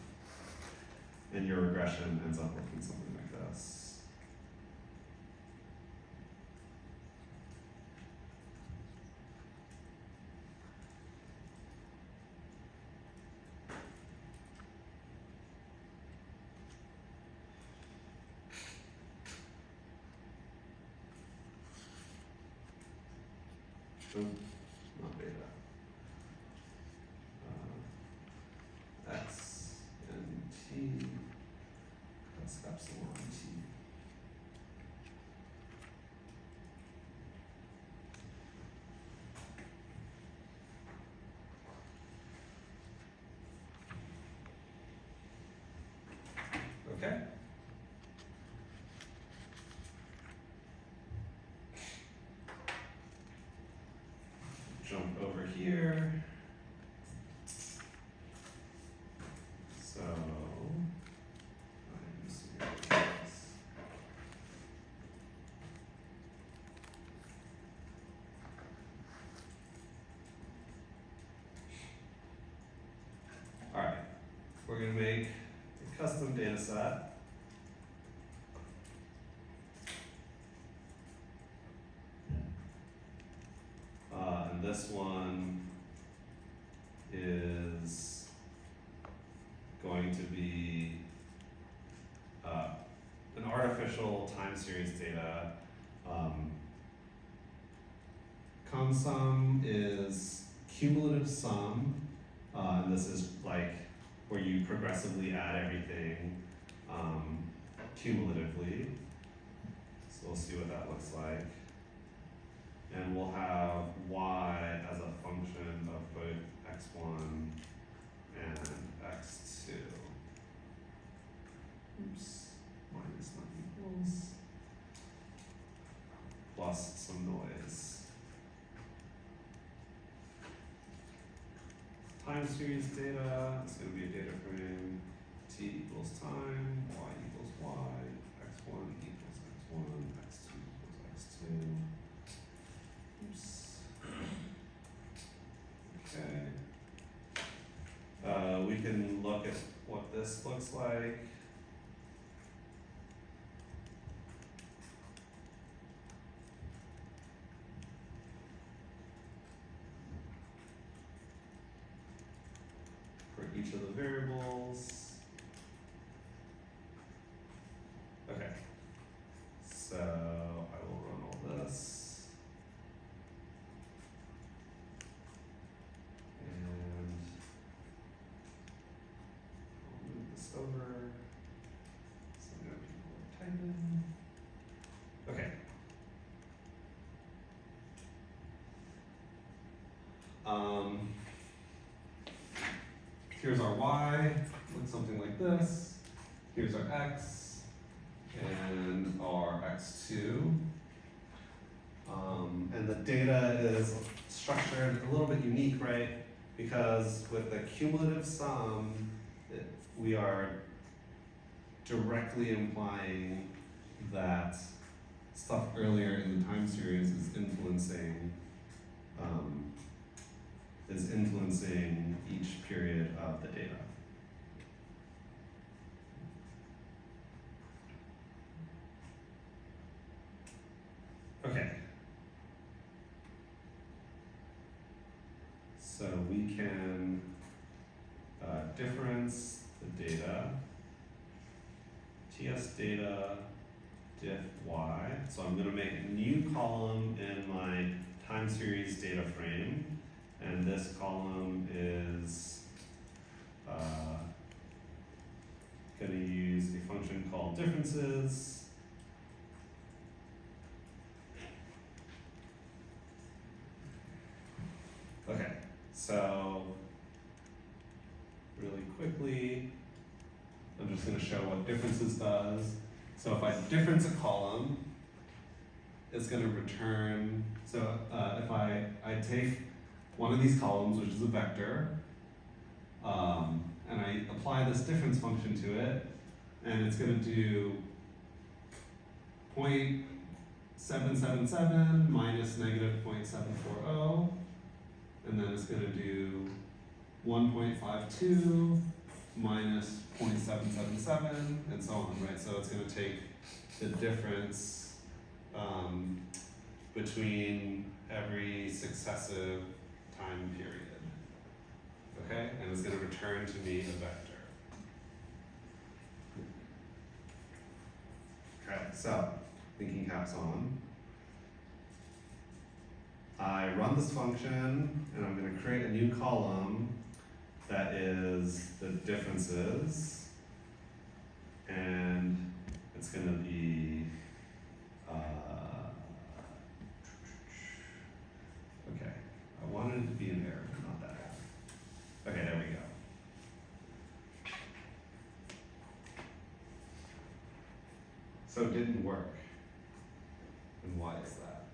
And your regression ends up looking something like this. Not beta. X and t plus epsilon t. Okay. Jump over data set. And this one is going to be an artificial time series data. CumSum is cumulative sum, and this is like where you progressively add everything cumulatively. So we'll see what that looks like. And we'll have y as a function of both x1 and x2. Oops, minus not equals. Plus some noise. Time series data, it's going to be a data frame, t equals time, y equals y, x1 equals x1, x2 equals x2. Oops. Okay. We can look at what this looks like. For each of the variables. Okay. So I will run all this. And I'll move this over. So now people are typing. Okay. Here's our y, looks something like this. Here's our x and our x2. And the data is structured a little bit unique, right? Because with the cumulative sum, we are directly implying that stuff earlier in the time series is influencing each period of the data. Okay. So we can difference the data, TS data, diff y. So I'm going to make a new column in my time series data frame, and this column is going to use a function called differences. Okay, so really quickly, I'm just going to show what differences does. So if I difference a column, it's going to return, so if I take one of these columns, which is a vector, and I apply this difference function to it, and it's going to do 0.777 minus negative 0.740, and then it's going to do 1.52 minus 0.777, and so on, right? So it's going to take the difference between every successive time period. Okay? And it's going to return to me a vector. Okay, so thinking caps on. I run this function, and I'm going to create a new column that is the differences, and it's going to be okay. I wanted it to be an error, not that. Okay, there we go. So it didn't work. And why is that?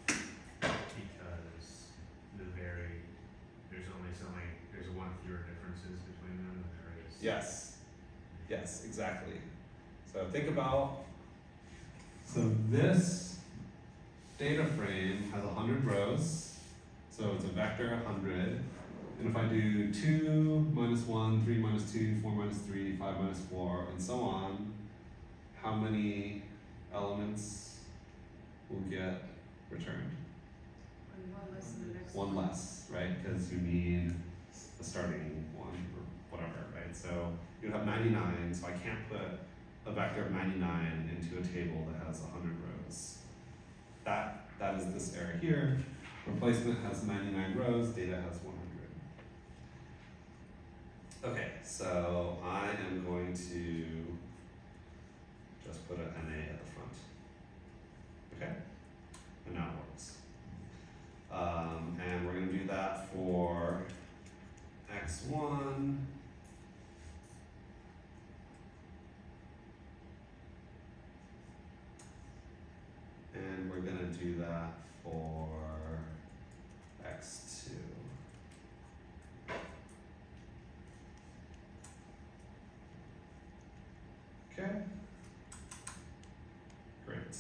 Because there's one fewer differences between them than there is. Yes. Yes, exactly. So think about, so this data frame has 100 rows, so it's a vector 100, And if I do 2 minus 1, 3 minus 2, 4 minus 3, 5 minus 4, and so on, how many elements will get returned? And one less than the next One less, right? Because you need the starting one or whatever, right? So you have 99, so I can't put a vector of 99 into a table that has 100 rows. That is this error here. Replacement has 99 rows, data has 100. Okay, so I am going to just put an NA at the front. Okay? And now it works. And we're going to do that for x1. And we're going to do that for x2. Okay. Great.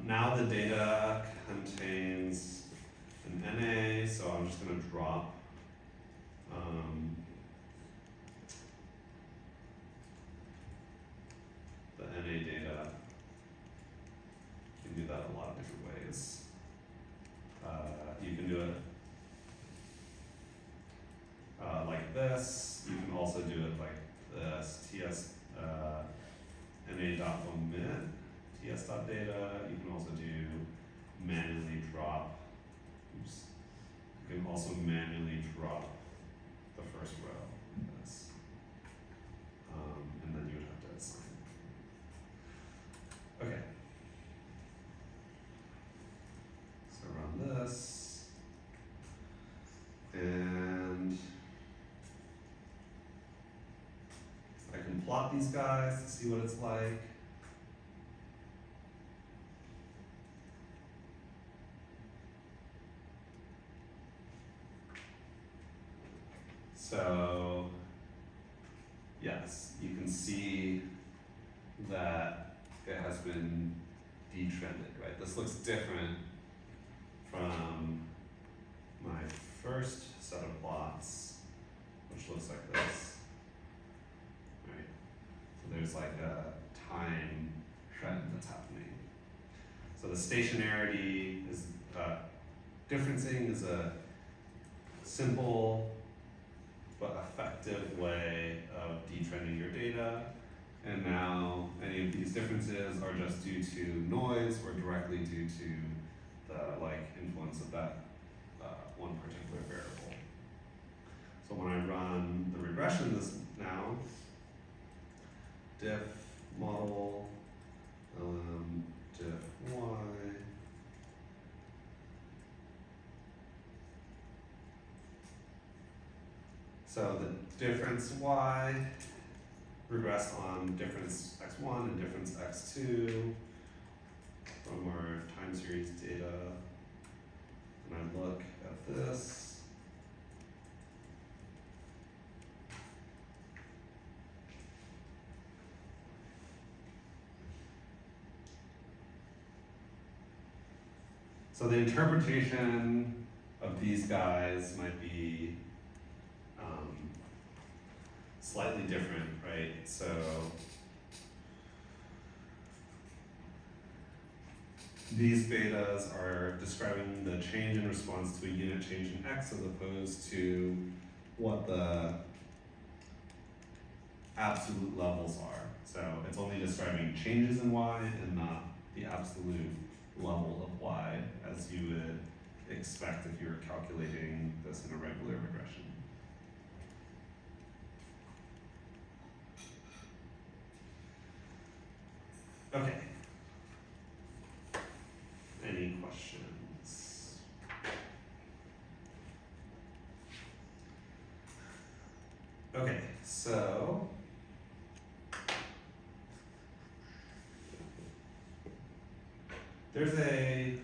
Now the data contains an NA, so I'm just going to drop the NA data. You can do that a lot of different ways. You can do it like this. You can also do it like this. TS NA.omit ts.data. You can also do manually drop. Oops. You can also manually drop the first row. This. And then you would have to assign. Okay. So run this. And I can plot these guys to see what it's like. So, yes, you can see that it has been detrended, right? This looks different from my first set of plots, which looks like this, right? So there's like a time trend that's happening. So the stationarity is, differencing is a simple but effective way of detrending your data. And now any of these differences are just due to noise or directly due to the influence of that one particular variable. So when I run the regression now, diff model diff y. So the difference y regress on difference x1 and difference x2 from our time series data. And I look at this. So the interpretation of these guys might be slightly different, right? So these betas are describing the change in response to a unit change in x as opposed to what the absolute levels are. So it's only describing changes in y and not the absolute level of y as you would expect if you were calculating this in a regular regression. Okay. Any questions? Okay, so there's a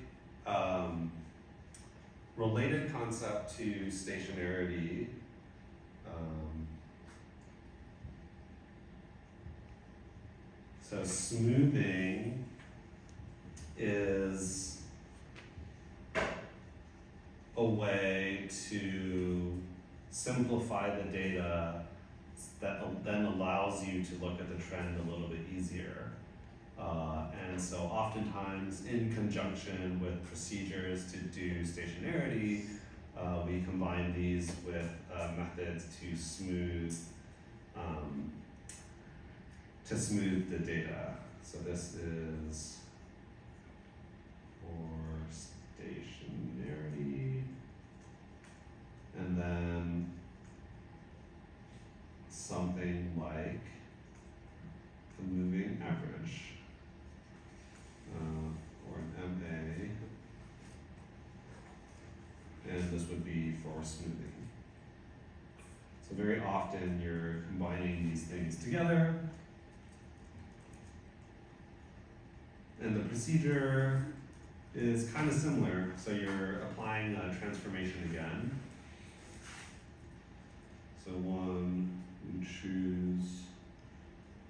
related concept to stationarity. So smoothing is a way to simplify the data that then allows you to look at the trend a little bit easier. And so oftentimes in conjunction with procedures to do stationarity, we combine these with methods to smooth the data. So this is for stationarity, and then something like the moving average, or an MA, and this would be for smoothing. So very often you're combining these things together, and the procedure is kind of similar. So you're applying a transformation again. So one, we choose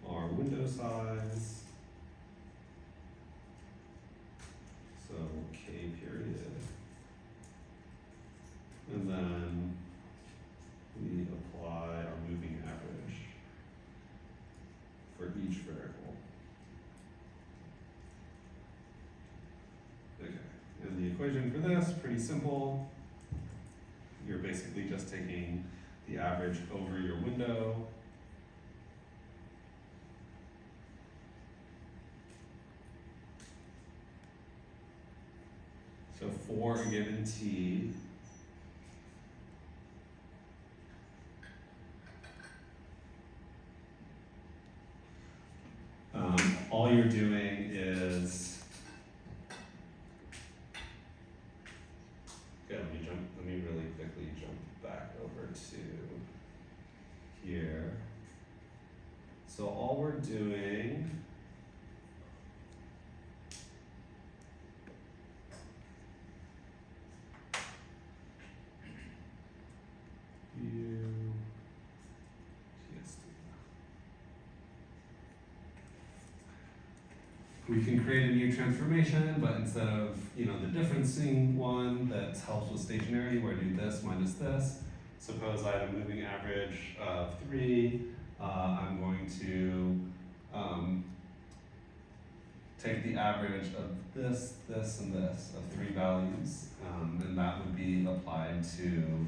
our window size. So K period. And then we apply our moving average for each variable. Okay, and the equation for this, pretty simple. You're basically just taking the average over your window. So for a given t, all you're doing is, okay, let me really quickly jump back over to here. So all we're doing we can create a new transformation, but instead of, the differencing one that helps with stationarity, where I do this minus this, suppose I have a moving average of 3, I'm going to take the average of this, this, and this, of 3 values, and that would be applied to,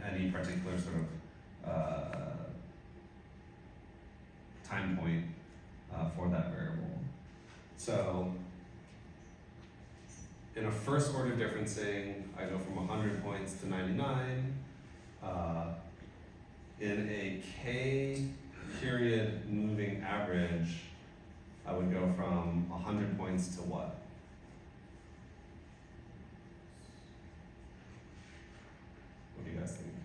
any particular sort of time point for that variable. So in a first order differencing, I go from 100 points to 99. In a K period moving average, I would go from 100 points to what? What do you guys think?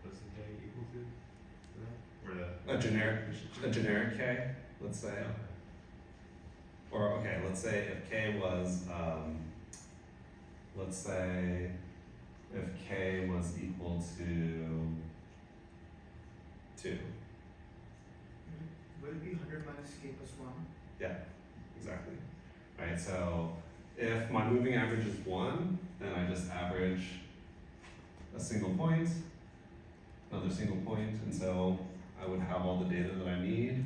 What's the K equal to? Or the? A generic K, let's say. Okay. Or okay, let's say if K was, let's say if K was equal to 2. Will it be 100 minus k plus 1? Yeah, exactly. Right, so if my moving average is 1, then I just average a single point, another single point, and so I would have all the data that I need.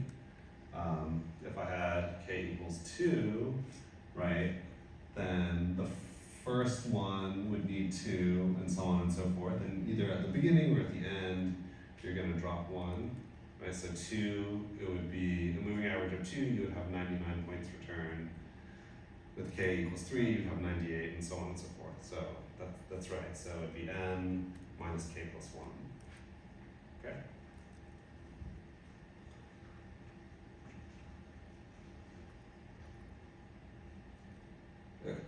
If I had k equals 2, right, then the first one would need 2, and so on and so forth, and either at the beginning or at the end, you're gonna drop 1, right, so 2, it would be, a moving average of 2, you would have 99 points returned. With k equals 3, you'd have 98, and so on and so forth, so that's right, so it'd be n minus k plus 1, okay? Okay.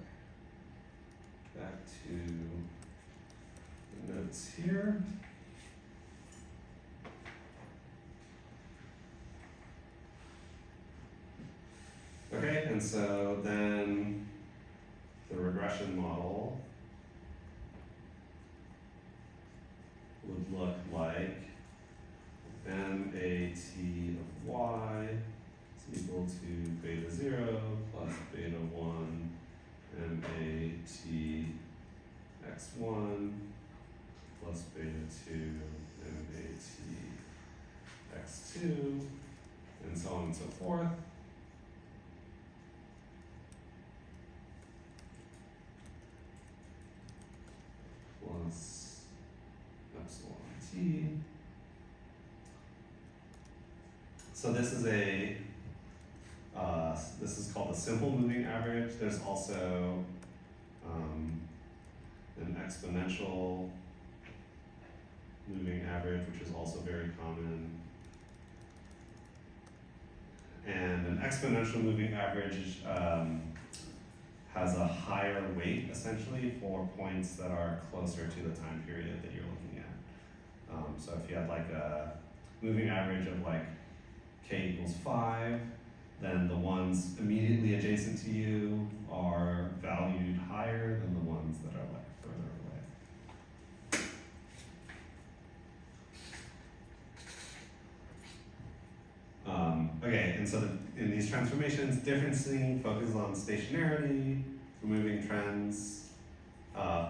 Back to the notes here. Okay, and so then the regression model would look like MAT of y is equal to beta 0 plus beta 1 MAT x1 plus beta 2 MAT x2, and so on and so forth. Plus epsilon t. So this is called the simple moving average. There's also an exponential moving average, which is also very common. And an exponential moving average has a higher weight essentially for points that are closer to the time period that you're looking at. So if you had like a moving average of like k equals 5, then the ones immediately adjacent to you are valued higher than the ones that are like further away. Okay, and so in these transformations, differencing focuses on stationarity, removing trends,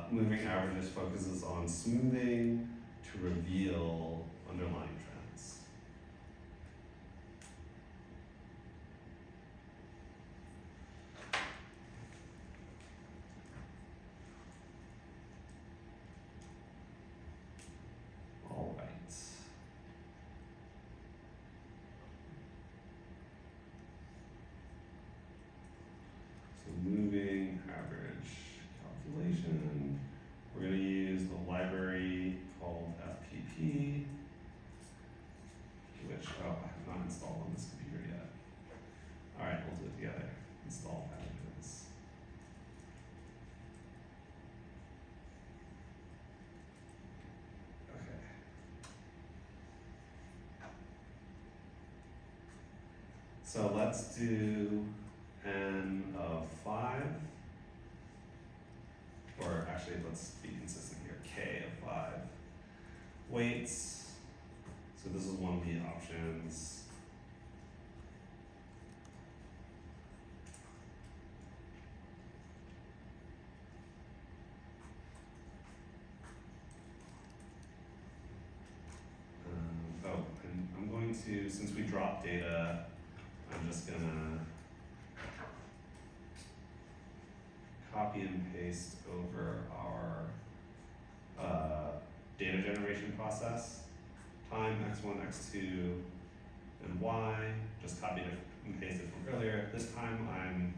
moving averages focuses on smoothing to reveal underlying trends. All right. So moving average calculation, we're going to use a library called FPP, which, I have not installed on this computer yet. All right, we'll do it together. Install packages. Okay. So let's do n of 5, or actually let's be consistent here, k of 5. Weights, so this is one of the options. And I'm going to, since we dropped data, I'm just gonna copy and paste over our data generation process. Time, x1, x2, and y, just copied it and pasted from earlier. This time I'm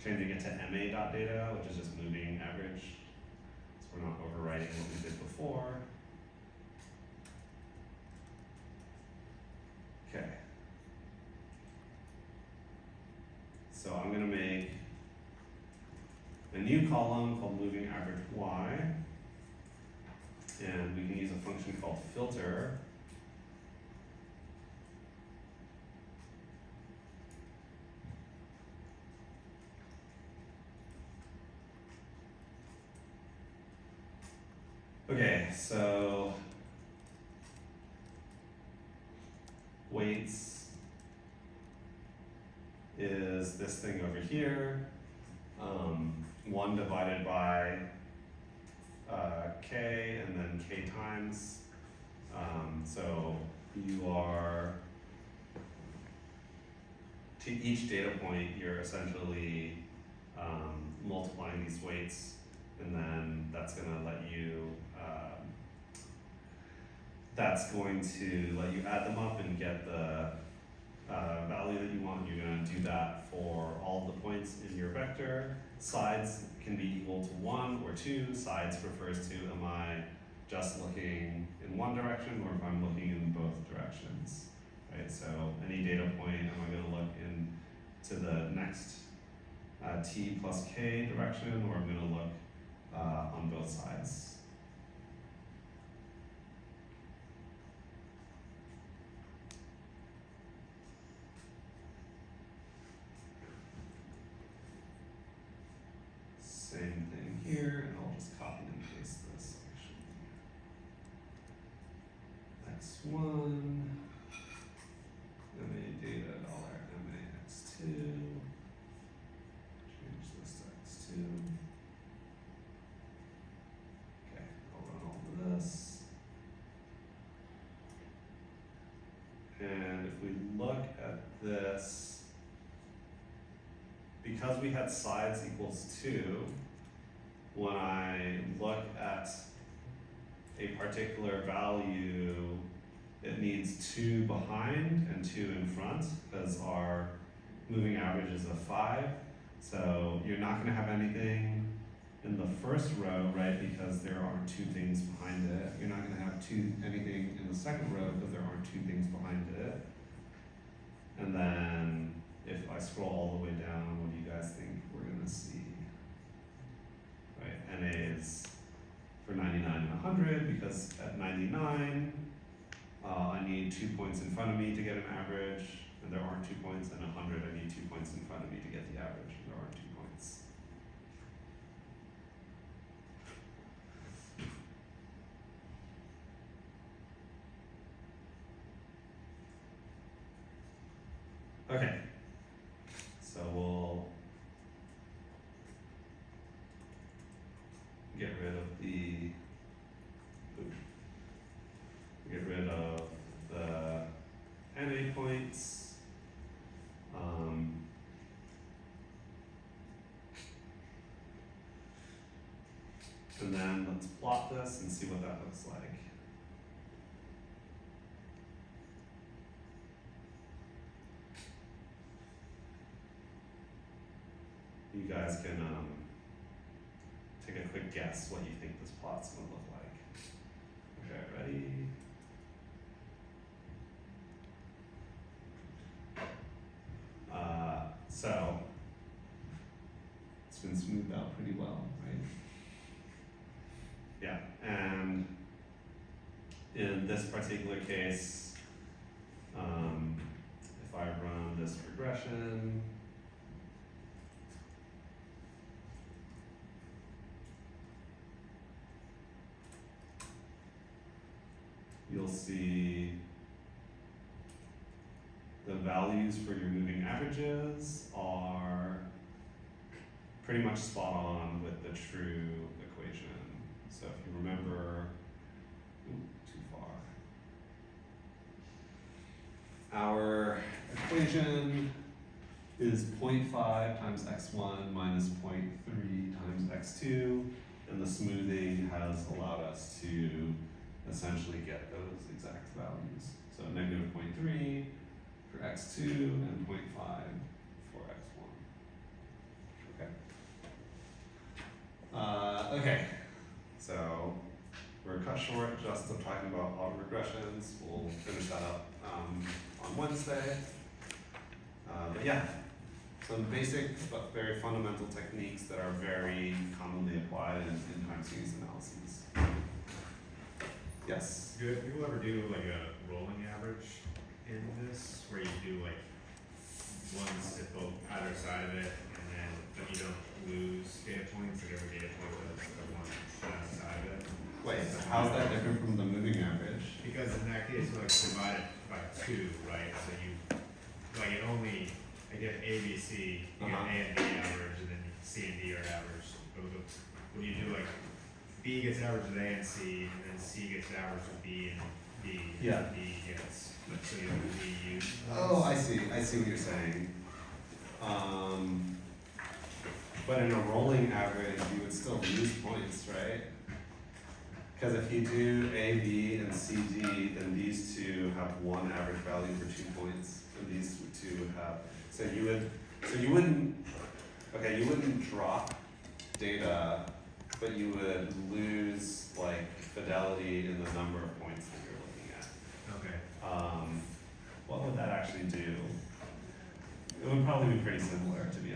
changing it to ma.data, which is just moving average. So we're not overwriting what we did before. Okay. So I'm gonna make a new column called moving average y, and we can use a function called filter. Okay, so weights is this thing over here, 1 divided by k and then k times. So you are, to each data point, you're essentially multiplying these weights, and then that's gonna let you add them up and get the value that you want. You're gonna do that for all of the points in your vector. Sides can be equal to 1 or 2. Sides refers to, am I just looking in one direction or if I'm looking in both directions, right? So any data point, am I gonna look into the next t plus k direction, or I'm gonna look on both sides? Same thing here, and I'll just copy and paste this actually. X1 because we had sides equals 2, when I look at a particular value, it needs 2 behind and 2 in front, because our moving average is a 5. So you're not gonna have anything in the first row, right, because there aren't 2 things behind it. You're not gonna have anything in the second row because there aren't 2 things behind it. And then if I scroll all the way down, what do you guys think we're gonna see? Right, NA is for 99 and 100, because at 99, I need 2 points in front of me to get an average, and there aren't 2 points, and 100, I need 2 points in front of me to get the average, and there aren't 2 points. Okay, so we'll get rid of the NA points. And then let's plot this and see what that looks like. You guys can take a quick guess what you think this plot's gonna look like. Okay, ready? So it's been smoothed out pretty well, right? Yeah, and in this particular case, if I run this regression, you'll see the values for your moving averages are pretty much spot on with the true equation. So if you remember, too far. Our equation is 0.5 times x1 minus 0.3 times x2, and the smoothing has allowed us to essentially get those exact values. So negative 0.3 for x2 and 0.5 for x1. Okay. Okay, so we're cut short just of talking about autoregressions. We'll finish that up on Wednesday. But yeah, some basic but very fundamental techniques that are very commonly applied in time series analyses. Yes? Do people ever do like a rolling average in this, where you do like ones at both either side of it, and then but you don't lose data points, like every data point is one side of it? Wait, so how's that different from the moving average? Because in that case, like divide it by 2, right? So you like it only I get A, B, C, you get A and B average, and then C and D are average. But when you do like B gets average with A and C, and then C gets average with B and D, Yeah. and D gets, so you have D use. Oh, I see what you're saying. But in a rolling average, you would still lose points, right? Because if you do A, B, and C, D, then these two have one average value for 2 points, and these two would have, you wouldn't drop data, but you would lose like fidelity in the number of points that you're looking at. Okay. What would that actually do? It would probably be pretty similar, to be